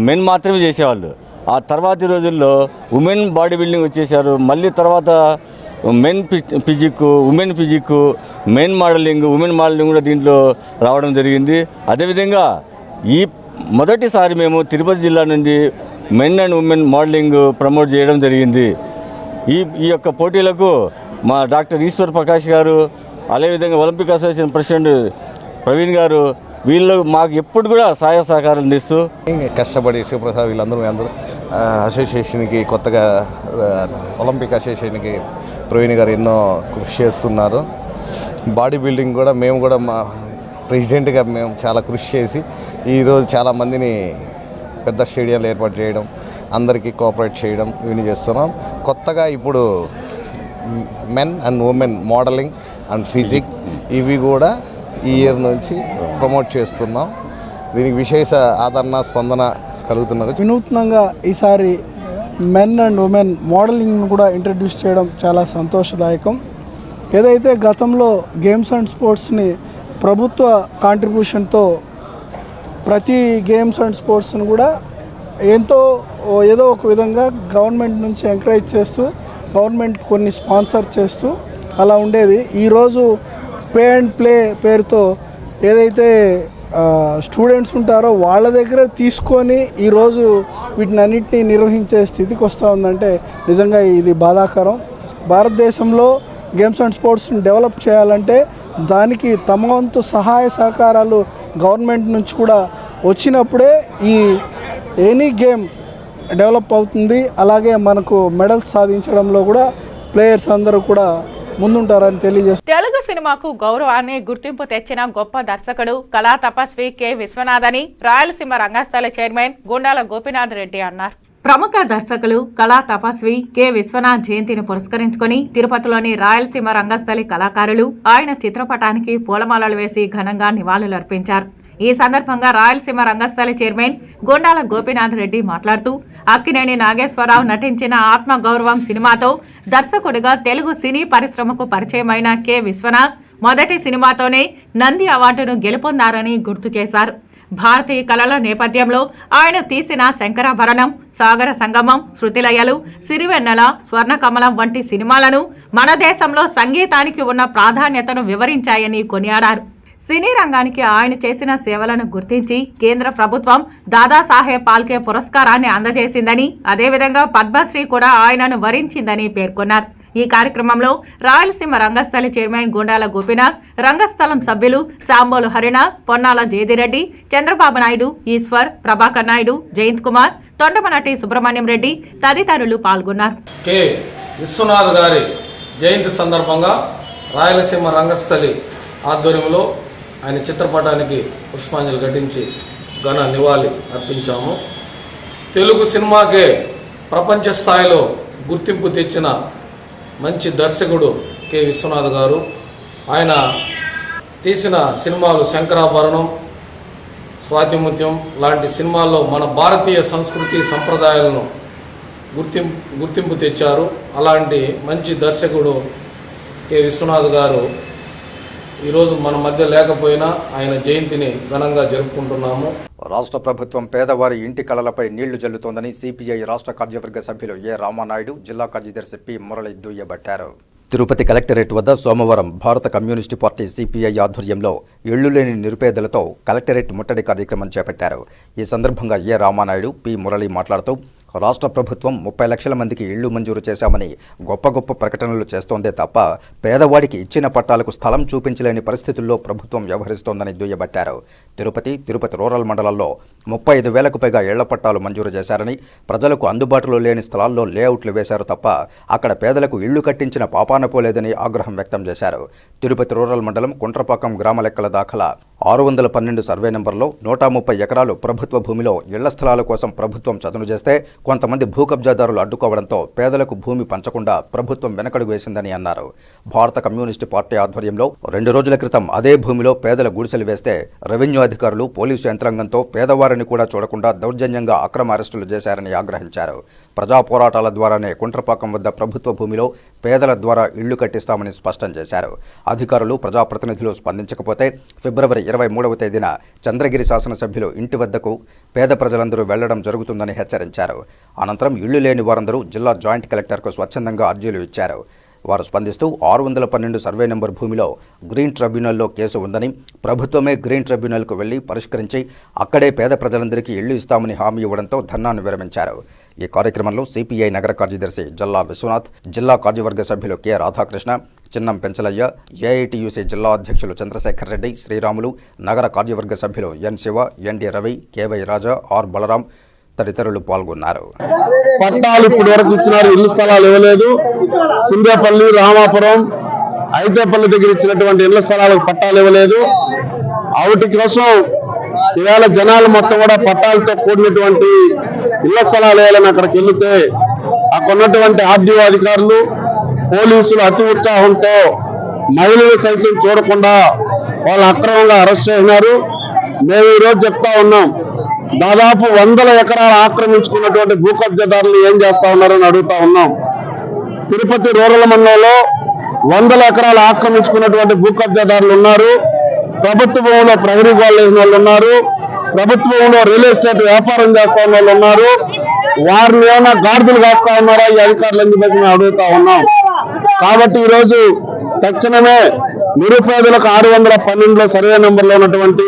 మెన్ మాత్రమే చేసేవాళ్ళు. ఆ తర్వాతి రోజుల్లో ఉమెన్ బాడీ బిల్డింగ్ వచ్చేసారు. మళ్ళీ తర్వాత men physique, women physique, men modelling, women modelling కూడా దీంట్లో రావడం జరిగింది. అదేవిధంగా ఈ మొదటిసారి మేము తిరుపతి జిల్లా నుండి men and women modelling promote చేయడం జరిగింది. ఈ యొక్క పోటీలకు మా డాక్టర్ ఈశ్వర్ ప్రకాష్ గారు, అదేవిధంగా ఒలింపిక్ అసోసియేషన్ ప్రెసిడెంట్ ప్రవీణ్ గారు, వీళ్ళు మాకు ఎప్పుడు కూడా సహాయ సహకారాలు అందిస్తూ కష్టపడి శివప్రసాద్ వీళ్ళందరూ అసోసియేషన్కి కొత్తగా ఒలింపిక్ అసోసియేషన్కి ప్రవీణ్ గారు ఎన్నో కృషి చేస్తున్నారు. బాడీ బిల్డింగ్ కూడా మేము కూడా మా ప్రెసిడెంట్గా మేము చాలా కృషి చేసి ఈరోజు చాలామందిని పెద్ద స్టేడియంలు ఏర్పాటు చేయడం, అందరికీ కోఆపరేట్ చేయడం ఇవన్నీ చేస్తున్నాం. కొత్తగా ఇప్పుడు men and women modelling and physique ఇవి కూడా ఈ ఇయర్ నుంచి ప్రమోట్ చేస్తున్నాం. దీనికి విశేష ఆదరణ స్పందన కలుగుతున్నది. వినూత్నంగా ఈసారి మెన్ అండ్ ఉమెన్ మోడలింగ్ను కూడా ఇంట్రడ్యూస్ చేయడం చాలా సంతోషదాయకం. ఏదైతే గతంలో గేమ్స్ అండ్ స్పోర్ట్స్ని ప్రభుత్వ కాంట్రిబ్యూషన్తో ప్రతి గేమ్స్ అండ్ స్పోర్ట్స్ను కూడా ఏదో ఒక విధంగా గవర్నమెంట్ నుంచి ఎంకరేజ్ చేస్తూ గవర్నమెంట్ కొన్ని స్పాన్సర్ చేస్తూ అలా ఉండేది. ఈరోజు పే అండ్ ప్లే పేరుతో ఏదైతే స్టూడెంట్స్ ఉంటారో వాళ్ళ దగ్గర తీసుకొని ఈరోజు వీటిని అన్నింటినీ నిర్వహించే స్థితికి వస్తూ ఉందంటే నిజంగా ఇది బాధాకరం. భారతదేశంలో గేమ్స్ అండ్ స్పోర్ట్స్ని డెవలప్ చేయాలంటే దానికి తమ వంతు సహాయ సహకారాలు గవర్నమెంట్ నుంచి కూడా వచ్చినప్పుడే ఈ ఎనీ గేమ్ డెవలప్ అవుతుంది. అలాగే మనకు మెడల్స్ సాధించడంలో కూడా ప్లేయర్స్ అందరూ కూడా ముందుంటారని తెలియజేస్తారు. తెలుగు సినిమాకు గౌరవాన్ని గుర్తింపు తెచ్చిన గొప్ప దర్శకుడు కళా తపస్వి కె విశ్వనాథ్ అని రాయలసీమ రంగస్థల చైర్మన్ గుండాల గోపీనాథ్ రెడ్డి అన్నారు. ప్రముఖ దర్శకులు కళా తపస్వి కె విశ్వనాథ్ జయంతిని పురస్కరించుకుని తిరుపతిలోని రాయలసీమ రంగస్థలి కళాకారులు ఆయన చిత్రపటానికి పూలమాలలు వేసి ఘనంగా నివాళులర్పించారు. ఈ సందర్భంగా రాయలసీమ రంగస్థలి చైర్మన్ గుండాల గోపీనాథ్ రెడ్డి మాట్లాడుతూ అక్కినేని నాగేశ్వరరావు నటించిన ఆత్మగౌరవం సినిమాతో దర్శకుడిగా తెలుగు సినీ పరిశ్రమకు పరిచయమైన కె విశ్వనాథ్ మొదటి సినిమాతోనే నంది అవార్డును గెలుపొందారని గుర్తు చేశారు. భారతీయ కళల నేపథ్యంలో ఆయన తీసిన శంకరాభరణం, సాగర సంగమం, శృతిలయలు, సిరివెన్నెల, స్వర్ణకమలం వంటి సినిమాలను మన దేశంలో సంగీతానికి ఉన్న ప్రాధాన్యతను వివరించాయని కొనియాడారు. సినీ రంగానికి ఆయన చేసిన సేవలను గుర్తించి కేంద్ర ప్రభుత్వం దాదాసాహెబ్ పాల్కే పురస్కారాన్ని అందజేసిందని, అదేవిధంగా పద్మశ్రీ కూడా ఆయనను వరించిందని పేర్కొన్నారు. ఈ కార్యక్రమంలో రాయలసీమ రంగస్థలి చైర్మన్ గుండాల గోపీనాథ్, రంగస్థలం సభ్యులు సాంబోలు హరినాథ్, పొన్నాల జయదిరెడ్డి, చంద్రబాబు నాయుడు, ఈశ్వర్, ప్రభాకర్ నాయుడు, జయంత్ కుమార్, తొండమనటి సుబ్రహ్మణ్యం రెడ్డి తదితరులు పాల్గొన్నారు. కె విశ్వనాథ్ గారి జయంతి సందర్భంగా రాయలసీమ రంగస్థలి ఆధ్వర్యంలో ఆయన చిత్రపటానికి పుష్పాంజలి ఘటించి ఘన నివాళి అర్పించాము. తెలుగు సినిమాకే ప్రపంచ స్థాయిలో గుర్తింపు తెచ్చిన మంచి దర్శకుడు కె విశ్వనాథ్ గారు. ఆయన తీసిన సినిమాలు శంకరాభరణం, స్వాతిముత్యం లాంటి సినిమాల్లో మన భారతీయ సంస్కృతి సంప్రదాయాలను గుర్తింపు తెచ్చారు. అలాంటి మంచి దర్శకుడు కె విశ్వనాథ్ గారు ఈరోజు మన మధ్య లేకపోయినా ఆయన జయంతిని ఘనంగా జరుపుకుంటున్నాము. రాష్ట్ర ప్రభుత్వం పేదవారి ఇంటి కళలపై నీళ్లు జల్లుతోందని సిపిఐ రాష్ట్ర కార్యవర్గ సభ్యులు ఏ రామానాయుడు, జిల్లా కార్యదర్శి పి మురళి దుయ్యబట్టారు. తిరుపతి కలెక్టరేట్ వద్ద సోమవారం భారత కమ్యూనిస్టు పార్టీ సిపిఐ ఆధ్వర్యంలో ఇళ్లు లేని నిరుపేదలతో కలెక్టరేట్ ముట్టడి కార్యక్రమం చేపట్టారు. ఈ సందర్భంగా ఏ రామానాయుడు, పి మురళి మాట్లాడుతూ రాష్ట్ర ప్రభుత్వం 30 లక్షల మందికి ఇళ్లు మంజూరు చేశామని గొప్ప గొప్ప ప్రకటనలు చేస్తోందే తప్ప పేదవాడికి ఇచ్చిన పట్టాలకు స్థలం చూపించలేని పరిస్థితుల్లో ప్రభుత్వం వ్యవహరిస్తోందని దుయ్యబట్టారు. తిరుపతి రూరల్ మండలాల్లో 35,000కు పైగా ఇళ్ల పట్టాలు మంజూరు చేశారని, ప్రజలకు అందుబాటులో లేని స్థలాల్లో లేఅవుట్లు వేశారు తప్ప అక్కడ పేదలకు ఇళ్లు కట్టించిన పాపాన పోలేదని ఆగ్రహం వ్యక్తం చేశారు. తిరుపతి రూరల్ మండలం కుంట్రపాకం గ్రామ లెక్కల దాఖలా 612 సర్వే నెంబర్లో 130 ఎకరాలు ప్రభుత్వ భూమిలో ఇళ్ల స్థలాల కోసం ప్రభుత్వం చదును చేస్తే కొంతమంది భూ కబ్జాదారులు అడ్డుకోవడంతో పేదలకు భూమి పంచకుండా ప్రభుత్వం వెనకడుగు వేసిందని అన్నారు. భారత కమ్యూనిస్టు పార్టీ ఆధ్వర్యంలో 2 రోజుల క్రితం అదే భూమిలో పేదల గుడిసెలు వేస్తే రెవెన్యూ అధికారులు పోలీసు యంత్రాంగంతో పేదవారిని కూడా చూడకుండా దౌర్జన్యంగా అక్రమ అరెస్టులు చేశారని ఆగ్రహించారు. ప్రజా పోరాటాల ద్వారానే కుంట్రపాకం వద్ద ప్రభుత్వ భూమిలో పేదల ద్వారా ఇళ్లు కట్టిస్తామని స్పష్టం చేశారు. అధికారులు ప్రజాప్రతినిధులు స్పందించకపోతే ఫిబ్రవరి 23వ తేదీన చంద్రగిరి శాసనసభ్యులు ఇంటి వద్దకు పేద ప్రజలందరూ వెళ్లడం జరుగుతుందని హెచ్చరించారు. అనంతరం ఇళ్లు లేని వారందరూ జిల్లా జాయింట్ కలెక్టర్కు స్వచ్ఛందంగా అర్జీలు ఇచ్చారు. వారు స్పందిస్తూ 612 సర్వే నెంబర్ భూమిలో గ్రీన్ ట్రిబ్యునల్లో కేసు ఉందని, ప్రభుత్వమే గ్రీన్ ట్రిబ్యునల్కు వెళ్లి పరిష్కరించి అక్కడే పేద ప్రజలందరికీ ఇళ్లు ఇస్తామని హామీ ఇవ్వడంతో ధర్నాను విరమించారు. ఈ కార్యక్రమంలో సిపిఐ నగర కార్యదర్శి జల్లా విశ్వనాథ్, జిల్లా కార్యవర్గ సభ్యులు కె రాధాకృష్ణ, చిన్నం పెంచలయ్య, ఏఐటియుసి జిల్లా అధ్యక్షులు చంద్రశేఖర్ రెడ్డి, శ్రీరాములు, నగర కార్యవర్గ సభ్యులు N Siva, ND Ravi, KY Raja, R Balaram తదితరులు పాల్గొన్నారు. పట్టాలు ఇప్పటి వరకు ఇచ్చినారు, ఇల్లు స్థలాలు ఇవ్వలేదు. సిందేపల్లి, రామాపురం, ఐతేపల్లి దగ్గర ఇచ్చినటువంటి ఇళ్ల స్థలాలకు పట్టాలు ఇవ్వలేదు. వాటి కోసం ఇవాళ జనాలు మొత్తం కూడా పట్టాలతో కూడినటువంటి ఇళ్ల స్థలాలు వేయాలని అక్కడికి వెళితే అక్కడ ఉన్నటువంటి ఆర్డీఓ అధికారులు, పోలీసులు అతి ఉత్సాహంతో మహిళలు సైతం చూడకుండా వాళ్ళు అక్రమంగా అరెస్ట్ చేసినారు. మేము ఈరోజు చెప్తా ఉన్నాం, దాదాపు 100 ఎకరాలు ఆక్రమించుకున్నటువంటి భూ కబ్జాదారులు ఏం చేస్తా ఉన్నారని అడుగుతా ఉన్నాం. తిరుపతి రూరల్ మండలంలో 100 ఎకరాలు ఆక్రమించుకున్నటువంటి భూ కబ్జాదారులు ఉన్నారు. ప్రభుత్వ భూమిలో ప్రహరీ గోడలు వేసిన వాళ్ళు ఉన్నారు. ప్రభుత్వ భూమిలో రియల్ ఎస్టేట్ వ్యాపారం చేస్తా ఉన్న వాళ్ళు ఉన్నారు. వారిని ఏమైనా గాడిదలు కాస్తా ఉన్నారా ఈ అధికారులు అని చెప్పేసి మేము అడుగుతా ఉన్నాం. కాబట్టి ఈరోజు తక్షణమే నిరుపేదలకు 612 సర్వే నెంబర్లో ఉన్నటువంటి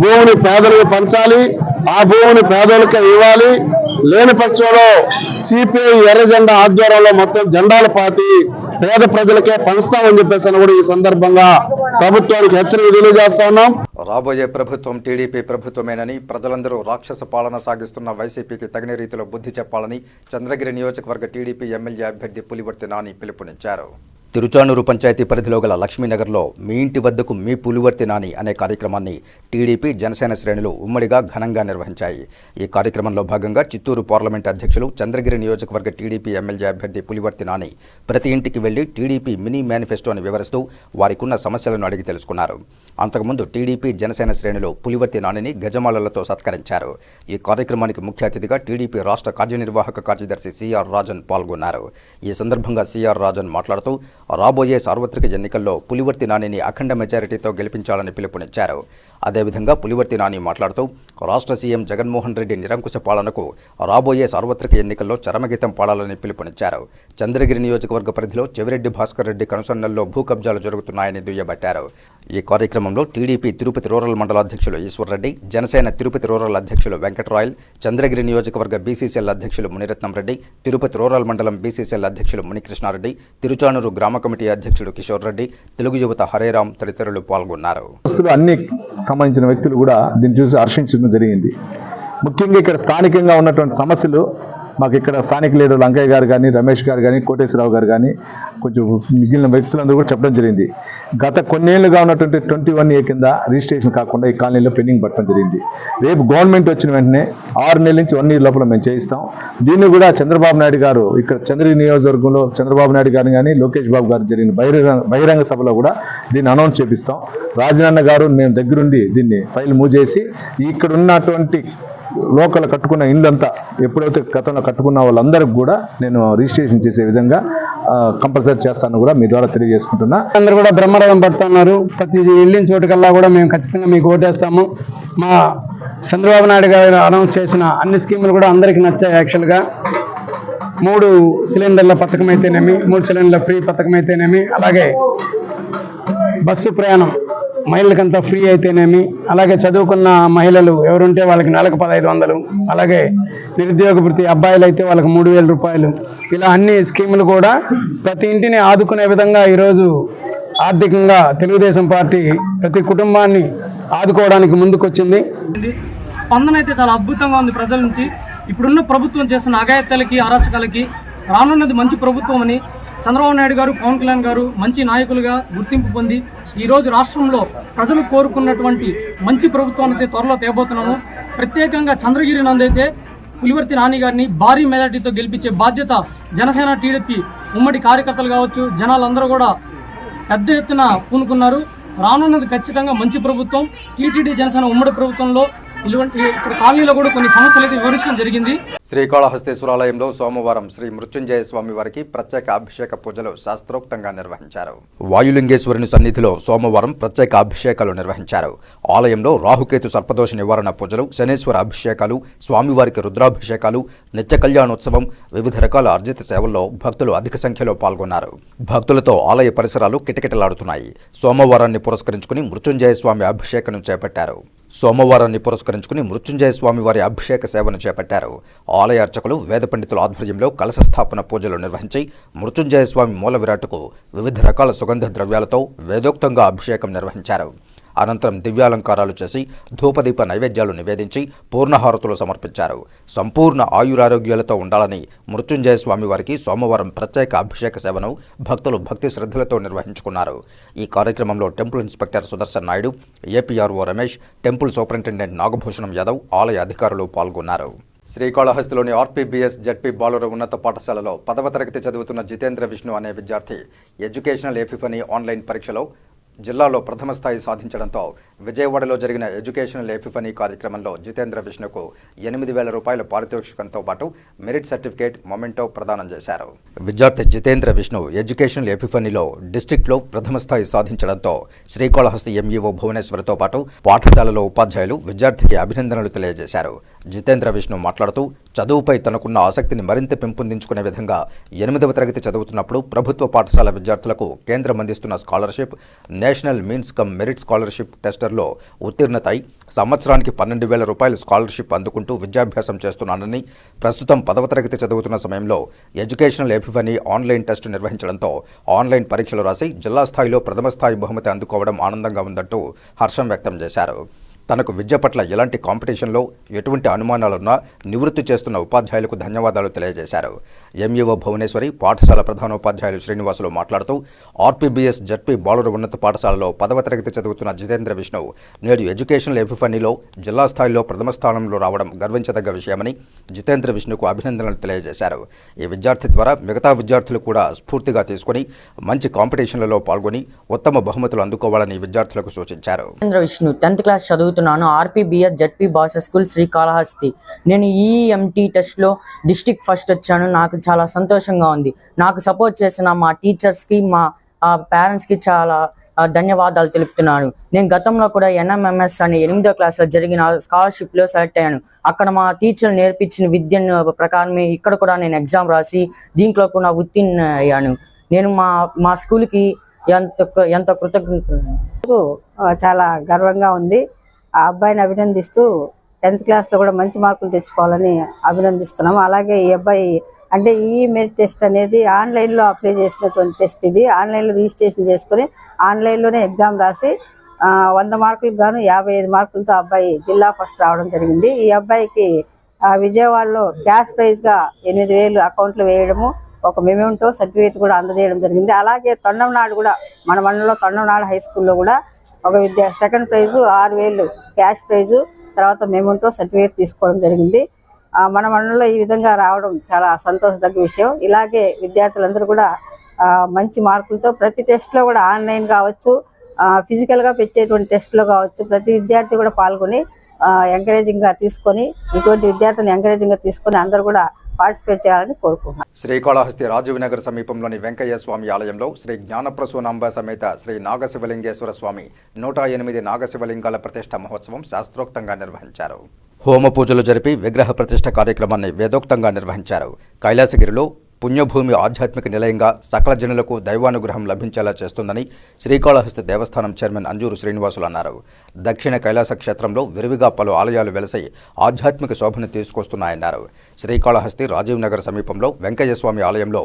భూమిని పేదలకు పంచాలి. ఆ భూమిని పేదలకే ఇవ్వాలి. లేని పక్షంలో సిపిఐ ఎర్ర జెండా ఆధ్వర్యంలో మొత్తం జెండాలు పాతి పేద ప్రజలకే పంచుతామని చెప్పేసి కూడా ఈ సందర్భంగా ప్రభుత్వానికి హెచ్చరిక తెలియజేస్తా ఉన్నాం. రాబోయే ప్రభుత్వం టీడీపీ ప్రభుత్వమేనని, ప్రజలందరూ రాక్షస పాలన సాగిస్తున్న వైసీపీకి తగిన రీతిలో బుద్ధి చెప్పాలని చంద్రగిరి నియోజకవర్గ టీడీపీ ఎమ్మెల్యే అభ్యర్థి పులివర్తి నాని పిలుపునిచ్చారు. తిరుచానూరు పంచాయతీ పరిధిలో గల లక్ష్మీనగర్లో మీ ఇంటి వద్దకు మీ పులివర్తి నాని అనే కార్యక్రమాన్ని టీడీపీ, జనసేన శ్రేణులు ఉమ్మడిగా ఘనంగా నిర్వహించాయి. ఈ కార్యక్రమంలో భాగంగా చిత్తూరు పార్లమెంట్ అధ్యక్షులు, చంద్రగిరి నియోజకవర్గ టీడీపీ ఎమ్మెల్యే అభ్యర్థి పులివర్తి నాని ప్రతి ఇంటికి వెళ్లి టీడీపీ మినీ మేనిఫెస్టోని వివరిస్తూ వారికున్న సమస్యలను అడిగి తెలుసుకున్నారు. అంతకుముందు టీడీపీ, జనసేన శ్రేణులు పులివర్తి నానిని గజమాలలతో సత్కరించారు. ఈ కార్యక్రమానికి ముఖ్య అతిథిగా టీడీపీ రాష్ట్ర కార్యనిర్వాహక కార్యదర్శి సిఆర్ రాజన్ పాల్గొన్నారు. ఈ సందర్భంగా సిఆర్ రాజన్ మాట్లాడుతూ రాబోయే సార్వత్రిక ఎన్నికల్లో పులివర్తి నానిని అఖండ మెజారిటీతో గెలిపించాలని పిలుపునిచ్చారు. అదేవిధంగా పులివర్తి నాని మాట్లాడుతూ రాష్ట్ర సీఎం జగన్మోహన్ రెడ్డి నిరంకుశ పాలనకు రాబోయే సార్వత్రిక ఎన్నికల్లో చరమగీతం పాడాలని పిలుపునిచ్చారు. చంద్రగిరి నియోజకవర్గ పరిధిలో చెవిరెడ్డి భాస్కర్ రెడ్డి కనుసన్నల్లో భూ కబ్జాలు జరుగుతున్నాయని దుయ్యబట్టారు. ఈ కార్యక్రమంలో టీడీపీ తిరుపతి రూరల్ మండల అధ్యక్షులు ఈశ్వర్రెడ్డి, జనసేన తిరుపతి రూరల్ అధ్యక్షులు వెంకటరాయల్, చంద్రగిరి నియోజకవర్గ బీసీసీఎల్ అధ్యక్షులు మునిరత్నం రెడ్డి, తిరుపతి రూరల్ మండలం బీసీసీఎల్ అధ్యక్షులు మునికృష్ణారెడ్డి, తిరుచానూరు గ్రామ కమిటీ అధ్యక్షుడు కిషోర్ రెడ్డి, తెలుగు యువత హరేరాం తదితరులు పాల్గొన్నారు. అన్ని సంబంధించిన వ్యక్తులు కూడా దీన్ని చూసి హర్షించడం జరిగింది. ముఖ్యంగా ఇక్కడ స్థానికంగా ఉన్నటువంటి సమస్యలు మాకు ఇక్కడ స్థానిక లీడర్లు అంకయ్య గారు కానీ, రమేష్ గారు కానీ, కోటేశ్వరరావు గారు కానీ, కొంచెం మిగిలిన వ్యక్తులందరూ కూడా చెప్పడం జరిగింది. గత కొన్నేళ్లుగా ఉన్నటువంటి 21A కింద రిజిస్ట్రేషన్ కాకుండా ఈ కాలనీలో పెండింగ్ పట్టడం జరిగింది. రేపు గవర్నమెంట్ వచ్చిన వెంటనే 6 నెలల నుంచి 1 ఇయర్ లోపల మేము చేయిస్తాం. దీన్ని కూడా చంద్రబాబు నాయుడు గారు ఇక్కడ చంద్రగిరి నియోజకవర్గంలో చంద్రబాబు నాయుడు గారు కానీ, లోకేష్ బాబు గారు జరిగిన బహిరంగ సభలో కూడా దీన్ని అనౌన్స్ చేపిస్తాం. రాజనాన్న గారు మేము దగ్గరుండి దీన్ని ఫైల్ మూవ్ చేసి ఇక్కడ ఉన్నటువంటి లోకల్ కట్టుకున్న ఇళ్ళంతా ఎప్పుడైతే గతంలో కట్టుకున్న వాళ్ళందరికీ కూడా నేను రిజిస్ట్రేషన్ చేసే విధంగా కంపల్సరీ చేస్తాను కూడా మీ ద్వారా తెలియజేసుకుంటున్నా. అందరూ కూడా బ్రహ్మరథం పడుతున్నారు. ప్రతి వెళ్ళిన చోటుకల్లా కూడా మేము ఖచ్చితంగా మీకు ఓటేస్తాము. మా చంద్రబాబు నాయుడు గారు అనౌన్స్ చేసిన అన్ని స్కీములు కూడా అందరికీ నచ్చాయి. యాక్చువల్గా 3 సిలిండర్ల పథకం అయితేనేమి, 3 సిలిండర్ల ఫ్రీ పథకం అయితేనేమి, అలాగే బస్సు ప్రయాణం మహిళలకంతా ఫ్రీ అయితేనేమి, అలాగే చదువుకున్న మహిళలు ఎవరుంటే వాళ్ళకి నెలకు 1500, అలాగే నిరుద్యోగ వృత్తి అబ్బాయిలు అయితే వాళ్ళకి 3000 రూపాయలు, ఇలా అన్ని స్కీములు కూడా ప్రతి ఇంటిని ఆదుకునే విధంగా ఈరోజు ఆర్థికంగా తెలుగుదేశం పార్టీ ప్రతి కుటుంబాన్ని ఆదుకోవడానికి ముందుకొచ్చింది. స్పందన అయితే చాలా అద్భుతంగా ఉంది ప్రజల నుంచి. ఇప్పుడున్న ప్రభుత్వం చేస్తున్న అఘాయిత్యాలకి అరాచకాలకి రానున్నది మంచి ప్రభుత్వం అని చంద్రబాబు నాయుడు గారు, పవన్ కళ్యాణ్ గారు మంచి నాయకులుగా గుర్తింపు పొంది ఈరోజు రాష్ట్రంలో ప్రజలు కోరుకున్నటువంటి మంచి ప్రభుత్వాన్ని త్వరలో తేబోతున్నాము. ప్రత్యేకంగా చంద్రగిరి నందైతే పులివర్తి నాని గారిని భారీ మెజార్టీతో గెలిపించే బాధ్యత జనసేన, టీడీపీ ఉమ్మడి కార్యకర్తలు కావచ్చు, జనాలందరూ కూడా పెద్ద ఎత్తున పూనుకున్నారు. రానున్నది ఖచ్చితంగా మంచి ప్రభుత్వం. టీటీడీ జనసేన ఉమ్మడి ప్రభుత్వంలో ఇక్కడ కాలనీలో కూడా కొన్ని సమస్యలు అయితే వివరించడం జరిగింది. శ్రీకాళహస్తీశ్వరాలయంలో సోమవారం శ్రీ మృత్యుంజయ స్వామి వారికి ప్రత్యేక అభిషేక పూజలు శాస్త్రోక్తంగా నిర్వహించారు. వాయులింగేశ్వరుని సన్నిధిలో సోమవారం ప్రత్యేక అభిషేకాలు నిర్వహించారు. ఆలయంలో రాహుకేతు సర్పదోష నివారణ పూజలు, శనేశ్వర అభిషేకాలు, స్వామివారికి రుద్రాభిషేకాలు, నిత్య కళ్యాణోత్సవం, వివిధ రకాల అర్జిత సేవల్లో భక్తులు అధిక సంఖ్యలో పాల్గొన్నారు. భక్తులతో ఆలయ పరిసరాలు కిటకిటలాడుతున్నాయి. సోమవారాన్ని పురస్కరించుకుని మృత్యుంజయ స్వామి అభిషేకం చేపట్టారు. మృత్యుంజయ స్వామి వారి అభిషేక సేవను చేపట్టారు. ఆలయ అర్చకులు, వేద పండితుల ఆధ్వర్యంలో కలశ స్థాపన పూజలు నిర్వహించి మృత్యుంజయ స్వామి మూల విరాట్కు వివిధ రకాల సుగంధ ద్రవ్యాలతో వేదోక్తంగా అభిషేకం నిర్వహించారు. అనంతరం దివ్యాలంకారాలు చేసి ధూపదీప నైవేద్యాలు నివేదించి పూర్ణహారతులు సమర్పించారు. సంపూర్ణ ఆయురారోగ్యాలతో ఉండాలని మృత్యుంజయ స్వామి వారికి సోమవారం ప్రత్యేక అభిషేక సేవను భక్తులు భక్తి శ్రద్ధలతో నిర్వహించుకున్నారు. ఈ కార్యక్రమంలో temple inspector Sudarshan Naidu, APRO Ramesh, temple superintendent Nagabhushanam Yadav, ఆలయ అధికారులు పాల్గొన్నారు. శ్రీకాళహస్తిలోని ఆర్పీబీఎస్ జడ్పీ బాలుర ఉన్నత పాఠశాలలో 10వ తరగతి చదువుతున్న జితేంద్ర విష్ణు అనే విద్యార్థి ఎడ్యుకేషనల్ ఎపిఫనీ ఆన్లైన్ పరీక్షలో జిల్లాలో ప్రథమ స్థాయి సాధించడంతో విజయవాడలో జరిగిన ఎడ్యుకేషనల్ ఎపిఫనీ కార్యక్రమంలో జితేంద్ర విష్ణుకు 8,000 రూపాయల పారితోషికంతో పాటు మెరిట్ సర్టిఫికేట్, మొమెంటో ప్రదానం చేశారు. విద్యార్థి జితేంద్ర విష్ణు ఎడ్యుకేషనల్ ఎపిఫనీలో డిస్టిక్లో ప్రథమ స్థాయి సాధించడంతో శ్రీకాళహస్తి ఎంఈఓ భువనేశ్వర్తో పాటు పాఠశాలలో ఉపాధ్యాయులు విద్యార్థికి అభినందనలు తెలియజేశారు. జితేంద్ర విష్ణు మాట్లాడుతూ చదువుపై తనకున్న ఆసక్తిని మరింత పెంపొందించుకునే విధంగా 8వ తరగతి చదువుతున్నప్పుడు ప్రభుత్వ పాఠశాల విద్యార్థులకు కేంద్రం అందిస్తున్న scholarship, national means cum merit scholarship టెస్టర్లో ఉత్తీర్ణత అయి సంవత్సరానికి 12,000 రూపాయల స్కాలర్షిప్ అందుకుంటూ విద్యాభ్యాసం చేస్తున్నానని, ప్రస్తుతం 10వ తరగతి చదువుతున్న సమయంలో ఎడ్యుకేషనల్ ఎపిఫనీ ఆన్లైన్ టెస్టు నిర్వహించడంతో ఆన్లైన్ పరీక్షలు రాసి జిల్లా స్థాయిలో ప్రథమ స్థాయి బహుమతి అందుకోవడం ఆనందంగా ఉందంటూ హర్షం వ్యక్తం చేశారు. తనకు విద్య పట్ల ఎలాంటి కాంపిటీషన్లో ఎటువంటి అనుమానాలున్నా నివృత్తి చేస్తున్న ఉపాధ్యాయులకు ధన్యవాదాలు తెలియజేశారు. ఎంఈఓ భువనేశ్వరి, పాఠశాల ప్రధానోపాధ్యాయులు శ్రీనివాసులు మాట్లాడుతూ ఆర్పీబీఎస్ జడ్పీ బాలుర ఉన్నత పాఠశాలలో 10వ తరగతి చదువుతున్న జితేంద్ర విష్ణు నేడు ఎడ్యుకేషనల్ ఎపిఫనీలో జిల్లా స్థాయిలో ప్రథమ స్థానంలో రావడం గర్వించదగ్గ విషయమని జితేంద్ర విష్ణుకు అభినందనలు తెలియజేశారు. ఈ విద్యార్థి ద్వారా మిగతా విద్యార్థులు కూడా స్ఫూర్తిగా తీసుకుని మంచి కాంపిటీషన్లలో పాల్గొని ఉత్తమ బహుమతులు అందుకోవాలని విద్యార్థులకు సూచించారు. విష్ణు 10th క్లాస్ చదువుతున్నాను. RPBS ZP boys school Srikalahasti. నేను ఈఎంటీ టెస్ట్లో డిస్ట్రిక్ట్ ఫస్ట్ వచ్చాను. నాకు చాలా సంతోషంగా ఉంది. నాకు సపోర్ట్ చేసిన మా టీచర్స్కి, మా పేరెంట్స్కి చాలా ధన్యవాదాలు తెలుపుతున్నాను. నేను గతంలో కూడా ఎన్ఎంఎంఎస్ అనే 8వ క్లాస్లో జరిగిన స్కాలర్షిప్లో సెలెక్ట్ అయ్యాను. అక్కడ మా టీచర్లు నేర్పించిన విద్యను ప్రకారమే ఇక్కడ కూడా నేను ఎగ్జామ్ రాసి దీంట్లో కూడా ఉత్తీర్ణ అయ్యాను. నేను మా స్కూల్కి ఎంత కృతజ్ఞతలు. చాలా గర్వంగా ఉంది. ఆ అబ్బాయిని అభినందిస్తూ 10th క్లాస్లో కూడా మంచి మార్కులు తెచ్చుకోవాలని అభినందిస్తున్నాము. అలాగే ఈ అబ్బాయి అంటే ఈ మెరిట్ టెస్ట్ అనేది ఆన్లైన్లో అప్లై చేసినటువంటి టెస్ట్. ఇది ఆన్లైన్లో రిజిస్ట్రేషన్ చేసుకుని ఆన్లైన్లోనే ఎగ్జామ్ రాసి 100 మార్కులకు గాను 55 మార్కులతో అబ్బాయి జిల్లా ఫస్ట్ రావడం జరిగింది. ఈ అబ్బాయికి విజయవాడలో క్యాష్ ప్రైజ్గా 8,000 అకౌంట్లో వేయడము, ఒక మెమెంటో సర్టిఫికేట్ కూడా అందజేయడం జరిగింది. అలాగే తొండంనాడు కూడా మన మండలంలో తొండంనాడు హై స్కూల్లో కూడా ఒక సెకండ్ ప్రైజు 6,000 క్యాష్ ప్రైజు, తర్వాత మెమెంటో సర్టిఫికేట్ తీసుకోవడం జరిగింది. మన మండలంలో ఈ విధంగా రావడం చాలా సంతోషదగ్గ విషయం. ఇలాగే విద్యార్థులందరూ కూడా మంచి మార్కులతో ప్రతి టెస్ట్లో కూడా ఆన్లైన్ కావచ్చు, ఫిజికల్గా పెట్టేటువంటి టెస్ట్లో కావచ్చు, ప్రతి విద్యార్థి కూడా పాల్గొని ఎంకరేజింగ్గా తీసుకొని ఇటువంటి విద్యార్థులను ఎంకరేజింగ్గా తీసుకొని అందరూ కూడా పార్టిసిపేట్ చేయాలని కోరుకుంటున్నాను. శ్రీకాళహస్తి రాజీవ్ నగర్ సమీపంలోని వెంకయ్య స్వామి ఆలయంలో శ్రీ జ్ఞానప్రసూనాంబ సమేత శ్రీ నాగశివలింగేశ్వర స్వామి 108 నాగశివలింగాల ప్రతిష్ఠ మహోత్సవం శాస్త్రోక్తంగా నిర్వహించారు. హోమ పూజలు జరిపి విగ్రహ ప్రతిష్ఠ కార్యక్రమాన్ని వేదోక్తంగా నిర్వహించారు. కైలాసగిరిలో పుణ్యభూమి ఆధ్యాత్మిక నిలయంగా సకల జనులకు దైవానుగ్రహం లభించేలా చేస్తుందని శ్రీకాళహస్తి దేవస్థానం చైర్మన్ అంజూరు శ్రీనివాసులు అన్నారు. దక్షిణ కైలాస క్షేత్రంలో విరివిగా పలు ఆలయాలు వెలసి ఆధ్యాత్మిక శోభను తీసుకొస్తున్నాయన్నారు. శ్రీకాళహస్తి రాజీవ్ నగర్ సమీపంలో వెంకయ్యస్వామి ఆలయంలో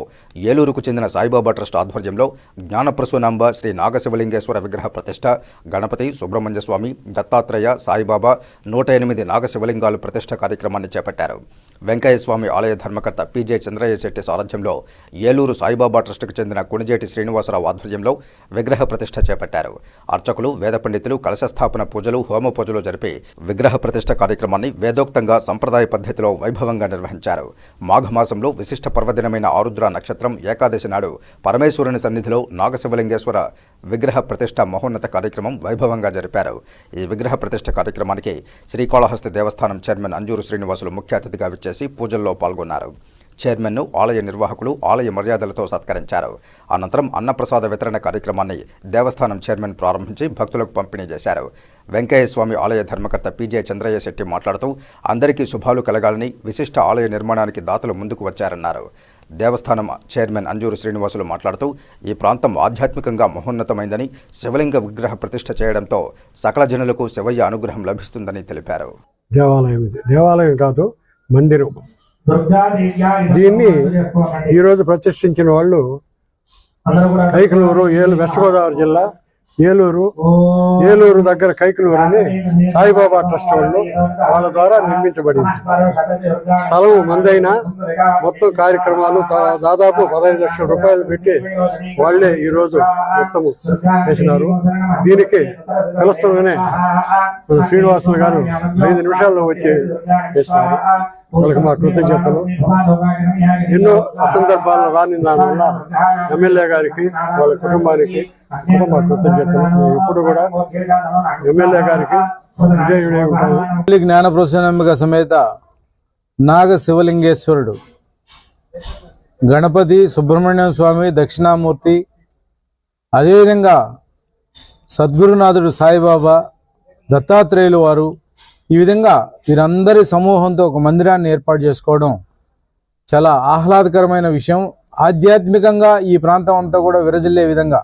ఏలూరుకు చెందిన సాయిబాబా ట్రస్ట్ ఆధ్వర్యంలో జ్ఞానప్రసూనాంబ శ్రీ నాగశివలింగేశ్వర విగ్రహ ప్రతిష్ఠ, గణపతి, సుబ్రహ్మణ్య స్వామి, దత్తాత్రేయ, సాయిబాబా 108 నాగశివలింగాలు ప్రతిష్ఠ కార్యక్రమాన్ని చేపట్టారు. వెంకయ్యస్వామి ఆలయ ధర్మకర్త పీజే చంద్రయ్య శెట్టి సారథ్యంలో ఏలూరు సాయిబాబా ట్రస్టుకు చెందిన కొణిజేటి శ్రీనివాసరావు ఆధ్వర్యంలో విగ్రహ ప్రతిష్ఠ చేపట్టారు. అర్చకులు, వేద పండితులు కలశస్థాపన పూజలు, హోమ పూజలు జరిపి విగ్రహ ప్రతిష్ఠ కార్యక్రమాన్ని వేదోక్తంగా సంప్రదాయ పద్ధతిలో వైభవంగా నిర్వహించారు. మాఘమాసంలో విశిష్ట పర్వదినమైన ఆరుద్ర నక్షత్రం ఏకాదశి నాడు పరమేశ్వరుని సన్నిధిలో నాగశివలింగేశ్వర విగ్రహ ప్రతిష్ఠ మహోన్నత కార్యక్రమం వైభవంగా జరిపారు. ఈ విగ్రహ ప్రతిష్ఠ కార్యక్రమానికి శ్రీకాళహస్తి దేవస్థానం చైర్మన్ అంజూరు శ్రీనివాసులు ముఖ్య అతిథిగా విచ్చేసి పూజల్లో పాల్గొన్నారు. చైర్మన్ను ఆలయ నిర్వాహకులు ఆలయ మర్యాదలతో సత్కరించారు. అనంతరం అన్నప్రసాద వితరణ కార్యక్రమాన్ని దేవస్థానం చైర్మన్ ప్రారంభించి భక్తులకు పంపిణీ చేశారు. వెంకయ్యస్వామి ఆలయ ధర్మకర్త పీజే చంద్రయ్య శెట్టి మాట్లాడుతూ అందరికీ శుభాలు కలగాలని, విశిష్ట ఆలయ నిర్మాణానికి దాతలు ముందుకు వచ్చారన్నారు. దేవస్థానం చైర్మన్ అంజూరు శ్రీనివాసులు మాట్లాడుతూ ఈ ప్రాంతం ఆధ్యాత్మికంగా మహోన్నతమైందని, శివలింగ విగ్రహ ప్రతిష్ఠ చేయడంతో సకల జనులకు శివయ్య అనుగ్రహం లభిస్తుందని తెలిపారు. దేవాలయం కాదు, మందిరం. దీన్ని ఈరోజు ప్రతిష్ఠించిన వాళ్ళు కైకలూరు, వెస్ట్ గోదావరి జిల్లా ఏలూరు దగ్గర కైకలూరు అని సాయిబాబా ట్రస్ట్ వాళ్ళు వాళ్ళ ద్వారా నిర్మించబడింది. స్థలం మందైనా మొత్తం కార్యక్రమాలు దాదాపు 15 లక్షల రూపాయలు పెట్టి వాళ్లే ఈరోజు మొత్తం చేసినారు. దీనికి కలుస్తూనే శ్రీనివాసులు గారు 5 నిమిషాల్లో వచ్చి చేసినారు. వాళ్ళకి మా కృతజ్ఞతలు. ఎన్నో సందర్భాల్లో రాని దానివల్ల ఎమ్మెల్యే గారికి, వాళ్ళ కుటుంబానికి కూడా మా కృతజ్ఞతలు. ఇప్పుడు కూడా ఎమ్మెల్యే గారికి విజయుడే ఉంటాము. జ్ఞానప్రసూనాంబిక సమేత నాగ శివలింగేశ్వరుడు, గణపతి, సుబ్రహ్మణ్యం స్వామి, దక్షిణామూర్తి, అదేవిధంగా సద్గురునాథుడు సాయిబాబా, దత్తాత్రేయులు వారు, ఈ విధంగా వీరందరి సమూహంతో ఒక మందిరాన్ని ఏర్పాటు చేసుకోవడం చాలా ఆహ్లాదకరమైన విషయం. ఆధ్యాత్మికంగా ఈ ప్రాంతం అంతా కూడా విరజిల్లే విధంగా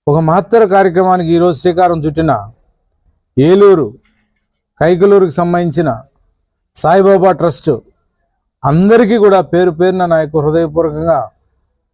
ఒక మహత్తర కార్యక్రమానికి ఈరోజు శ్రీకారం చుట్టిన ఏలూరు కైకలూరుకి సంబంధించిన సాయిబాబా ట్రస్ట్ అందరికీ కూడా పేరు పేరున నా యొక్క హృదయపూర్వకంగా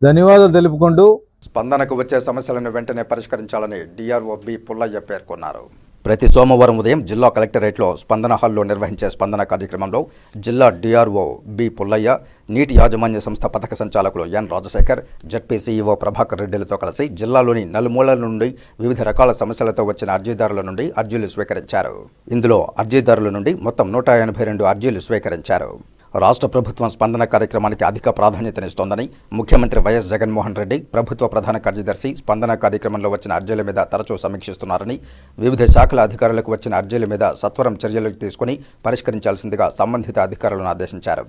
ధన్యవాదాలు తెలుపుకుంటూ స్పందనకు వచ్చే సమస్యలను వెంటనే పరిష్కరించాలని డిఆర్ఓ బి పుల్లయ్య పేర్కొన్నారు. ప్రతి సోమవారం ఉదయం జిల్లా కలెక్టరేట్లో స్పందన హాల్లో నిర్వహించే స్పందన కార్యక్రమంలో జిల్లా డిఆర్ఓ బి పుల్లయ్య, నీటి యాజమాన్య సంస్థ పథక సంచాలకులు ఎన్ రాజశేఖర్, జడ్పీ సీఈఓ ప్రభాకర్ రెడ్డిలతో కలిసి జిల్లాలోని నలుమూలల నుండి వివిధ రకాల సమస్యలతో వచ్చిన అర్జీదారుల నుండి అర్జీలు స్వీకరించారు. ఇందులో అర్జీదారుల నుండి మొత్తం 182 అర్జీలు స్వీకరించారు. రాష్ట్ర ప్రభుత్వం స్పందన కార్యక్రమానికి అధిక ప్రాధాన్యతనిస్తోందని ముఖ్యమంత్రి వైఎస్ జగన్మోహన్ రెడ్డి, ప్రభుత్వ ప్రధాన కార్యదర్శి స్పందన కార్యక్రమంలో వచ్చిన అర్జీల మీద తరచూ సమీక్షిస్తున్నారని, వివిధ శాఖల అధికారులకు వచ్చిన అర్జీల మీద సత్వరం చర్యలు తీసుకుని పరిష్కరించాల్సిందిగా సంబంధిత అధికారులను ఆదేశించారు.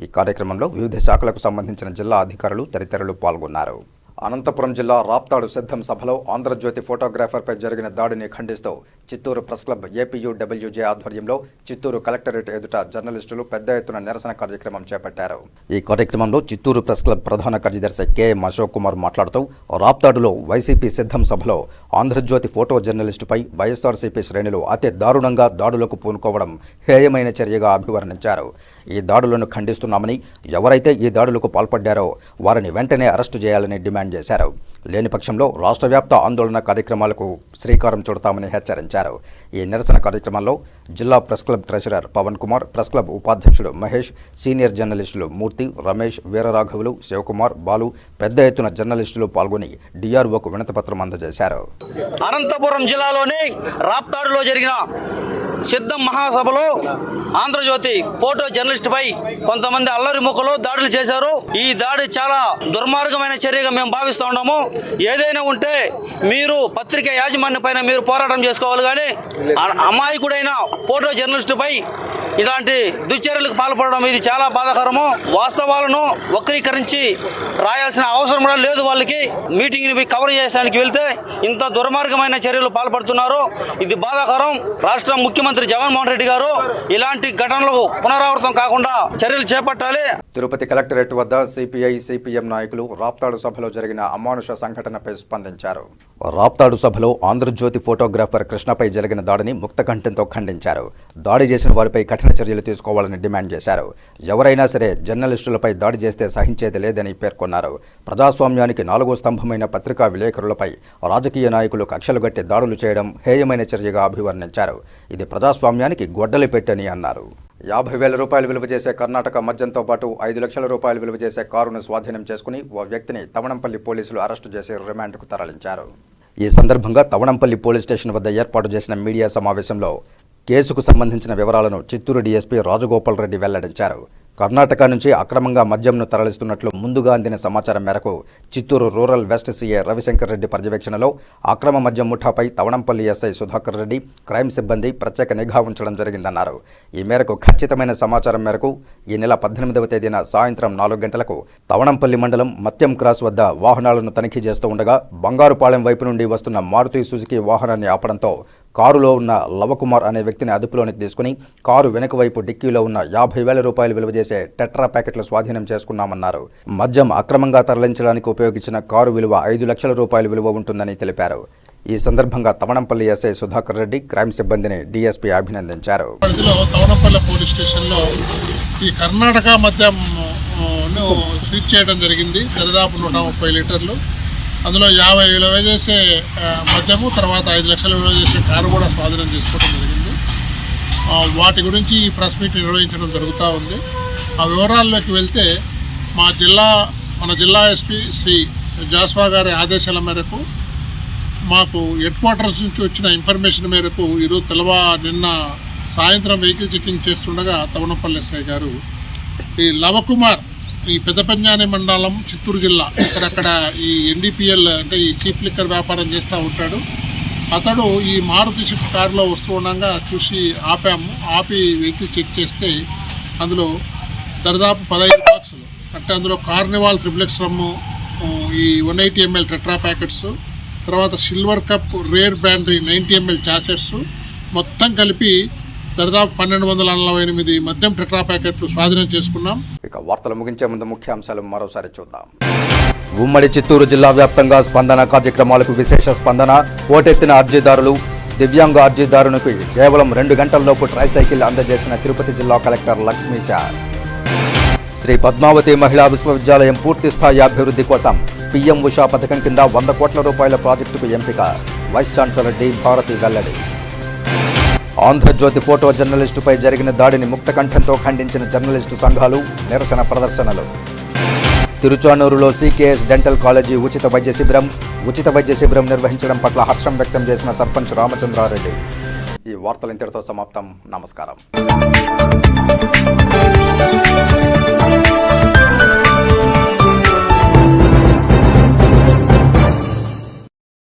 ఈ కార్యక్రమంలో వివిధ శాఖలకు సంబంధించిన జిల్లా అధికారులు తదితరులు పాల్గొన్నారు. అనంతపురం జిల్లా రాప్తాడు సిద్ధం సభలో ఆంధ్రజ్యోతి ఫోటోగ్రాఫర్పై జరిగిన దాడిని ఖండిస్తూ చిత్తూరు ప్రెస్ క్లబ్ ఏపీయూడబ్ల్యూజే ఆధ్వర్యంలో చిత్తూరు కలెక్టరేట్ ఎదుట జర్నలిస్టులు పెద్ద ఎత్తున నిరసన కార్యక్రమం చేపట్టారు. ఈ కార్యక్రమంలో చిత్తూరు ప్రెస్ క్లబ్ ప్రధాన కార్యదర్శి కెఎం అశోక్ కుమార్ మాట్లాడుతూ రాప్తాడులో వైసీపీ సిద్ధం సభలో ఆంధ్రజ్యోతి ఫోటో జర్నలిస్టుపై వైఎస్ఆర్సీపీ శ్రేణులు అతి దారుణంగా దాడులకు పూనుకోవడం హేయమైన చర్యగా అభివర్ణించారు. ఈ దాడులను ఖండిస్తున్నామని, ఎవరైతే ఈ దాడులకు పాల్పడ్డారో వారిని వెంటనే అరెస్టు చేయాలని డిమాండ్ చేశారు. లేని పక్షంలో రాష్ట్ర వ్యాప్త ఆందోళన కార్యక్రమాలకు శ్రీకారం చుడతామని హెచ్చరించారు. ఈ నిరసన కార్యక్రమంలో జిల్లా press club treasurer Pavan Kumar, press club ఉపాధ్యక్షుడు మహేష్, సీనియర్ జర్నలిస్టులు మూర్తి, రమేష్, వీరరాఘవులు, శివకుమార్, బాలు పెద్ద ఎత్తున జర్నలిస్టులు పాల్గొని డిఆర్ఓకు వినతిపత్రం అందజేశారు. అనంతపురం జిల్లాలోని రాప్తాడులో జరిగిన సిద్ధం మహాసభలో ఆంధ్రజ్యోతి ఫోటో జర్నలిస్టుపై కొంతమంది అల్లరి ముక్కలు దాడులు చేశారు. ఈ దాడి చాలా దుర్మార్గమైన చర్యగా మేము భావిస్తూ ఉన్నాము. ఏదైనా ఉంటే మీరు పత్రిక యాజమాన్యం పైన మీరు పోరాటం చేసుకోవాలి, కానీ అమాయకుడైన ఫోటో జర్నలిస్టుపై ఇలాంటి దుశ్చర్యలకు పాల్పడడం ఇది చాలా బాధాకరము. వాస్తవాలను వక్రీకరించి రాయాల్సిన అవసరం కూడా లేదు. వాళ్ళకి మీటింగ్ని కవర్ చేయడానికి వెళ్తే ఇంత దుర్మార్గమైన చర్యలు పాల్పడుతున్నారు. ఇది బాధాకరం. రాష్ట్ర ముఖ్యమంత్రి జగన్మోహన్ రెడ్డి గారు ఇలాంటి ఘటనలు పునరావృతం కాకుండా చర్యలు చేపట్టాలి. తిరుపతి కలెక్టరేట్ వద్ద సిపిఐ సిపిఎం నాయకులు రాప్తాడు సభలో జరిగిన అమానుష సంఘటనపై స్పందించారు. రాప్తాడు సభలో ఆంధ్రజ్యోతి ఫోటోగ్రాఫర్ కృష్ణపై జరిగిన దాడిని ముక్తకంఠంతో ఖండించారు. దాడి చేసిన వారిపై కఠిన చర్యలు తీసుకోవాలని డిమాండ్ చేశారు. ఎవరైనా సరే జర్నలిస్టులపై దాడి చేస్తే సహించేది లేదని పేర్కొన్నారు. ప్రజాస్వామ్యానికి 4వ స్తంభమైన పత్రికా విలేకరులపై రాజకీయ నాయకులు కక్షలు గట్టి దాడులు చేయడం హేయమైన చర్యగా అభివర్ణించారు. ఇది ప్రజాస్వామ్యానికి గొడ్డలి పెట్టని అన్నారు. 50,000 రూపాయలు విలువ చేసే కర్ణాటక మద్యంతో పాటు 5 లక్షల రూపాయలు విలువ చేసే కారును స్వాధీనం చేసుకుని ఓ వ్యక్తిని తవణంపల్లి పోలీసులు అరెస్టు చేసి రిమాండ్కు తరలించారు. ఈ సందర్భంగా తవణంపల్లి పోలీస్ స్టేషన్ వద్ద ఏర్పాటు చేసిన మీడియా సమావేశంలో కేసుకు సంబంధించిన వివరాలను చిత్తూరు డీఎస్పీ రాజగోపాల్ రెడ్డి వెల్లడించారు. కర్ణాటక నుంచి అక్రమంగా మద్యంను తరలిస్తున్నట్లు ముందుగా అందిన సమాచారం మేరకు Chittoor rural west CA Ravishankar Reddy పర్యవేక్షణలో అక్రమ మద్యం ముఠాపై తవణంపల్లి ఎస్ఐ సుధాకర్ రెడ్డి క్రైమ్ సిబ్బంది ప్రత్యేక నిఘా ఉంచడం జరిగిందన్నారు. ఈ మేరకు ఖచ్చితమైన సమాచారం మేరకు ఈ నెల 18వ తేదీన సాయంత్రం 4 గంటలకు తవణంపల్లి మండలం మత్యం క్రాస్ వద్ద వాహనాలను తనిఖీ చేస్తూ ఉండగా బంగారుపాలెం వైపు నుండి వస్తున్న మారుతి సుజుకి వాహనాన్ని ఆపడంతో కారులో ఉన్న లవకుమార్ అనే వ్యక్తిని అదుపులోనికి తీసుకుని కారు వెనుక వైపు డిక్కీలో ఉన్న 50,000 రూపాయలు విలువ చేసే టెట్రా ప్యాకెట్లు స్వాధీనం చేసుకున్నామన్నారు. మద్యం అక్రమంగా తరలించడానికి ఉపయోగించిన కారు విలువ 5 లక్షల రూపాయలు విలువ ఉంటుందని తెలిపారు. ఈ సందర్భంగా తవణంపల్లి ఎస్ఐ సుధాకర్ రెడ్డి క్రైమ్ సిబ్బందిని డీఎస్పీ అభినందించారు. తవణంపల్లి పోలీస్ స్టేషన్లో ఈ కర్ణాటక మద్యం స్విచ్ చేయడం జరిగింది. దాదాపు 130 లీటర్లు. అందులో 50,000 విలువ చేసే మద్యము, తర్వాత 5 లక్షల విలువ చేసే కారు కూడా స్వాధీనం చేసుకోవడం జరిగింది. వాటి గురించి ఈ ప్రెస్ మీట్ నిర్వహించడం జరుగుతూ ఉంది. ఆ వివరాల్లోకి వెళ్తే మన జిల్లా ఎస్పీ శ్రీ జాస్వా గారి ఆదేశాల మేరకు మాకు హెడ్ క్వార్టర్స్ నుంచి వచ్చిన ఇన్ఫర్మేషన్ మేరకు ఈరోజు నిన్న సాయంత్రం వెహికల్ చెకింగ్ చేస్తుండగా తవణంపల్లి ఎస్ఐ గారు ఈ లవకుమార్ ఈ పెద్దపంజాని మండలం చిత్తూరు జిల్లా ఇక్కడక్కడ ఈ ఎన్డీపీఎల్ అంటే ఈ చీప్ లిక్కర్ వ్యాపారం చేస్తూ ఉంటాడు. అతడు ఈ మారుతి షిఫ్ట్ కారులో వస్తూ ఉండగా చూసి ఆపి వెహికల్ చెక్ చేస్తే అందులో దాదాపు 15 బాక్సులు అంటే అందులో కార్నివాల్ ట్రిప్లెక్స్ రమ్ము, ఈ 180 ml టెట్రా ప్యాకెట్స్, తర్వాత silver cup rare brandy 90 ml చాచెట్స్ మొత్తం కలిపి దాదాపు 1248 మద్యం టెట్రా ప్యాకెట్లు స్వాధీనం చేసుకున్నాం. ఇక వార్తలు ముగించే ముందు ముఖ్యాంశాలు మరోసారి చూద్దాం. ఉమ్మడి చిత్తూరు జిల్లా వ్యాప్తంగా స్పందన కార్యక్రమాలకు విశేష స్పందన. ఓటెత్తిన అర్జీదారులు, దివ్యాంగ అర్జీదారునికి కేవలం 2 గంటల్లోపు ట్రైసైకిల్ అందజేసిన తిరుపతి జిల్లా కలెక్టర్ లక్ష్మీశ. శ్రీ పద్మావతి మహిళా విశ్వవిద్యాలయం పూర్తి స్థాయి అభివృద్ధి కోసం పీఎం ఉషా పథకం కింద 100 కోట్ల రూపాయల ప్రాజెక్టుకు ఎంపిక. వైస్ ఛాన్సలర్ డి భారతి వెల్లడి. ఆంధ్రజ్యోతి ఫోటో జర్నలిస్టుపై జరిగిన దాడిని ముక్తకంఠంతో ఖండించిన జర్నలిస్టు సంఘాలు, నిరసన ప్రదర్శనలు. తిరుచానూరులో సికేఎస్ డెంటల్ కాలేజీ ఉచిత వైద్య శిబిరం నిర్వహించడం పట్ల హర్షం వ్యక్తం చేసిన సర్పంచ్ రామచంద్రారెడ్డి. ఈ వార్తలు ఇంతటితో సమాప్తం. నమస్కారం.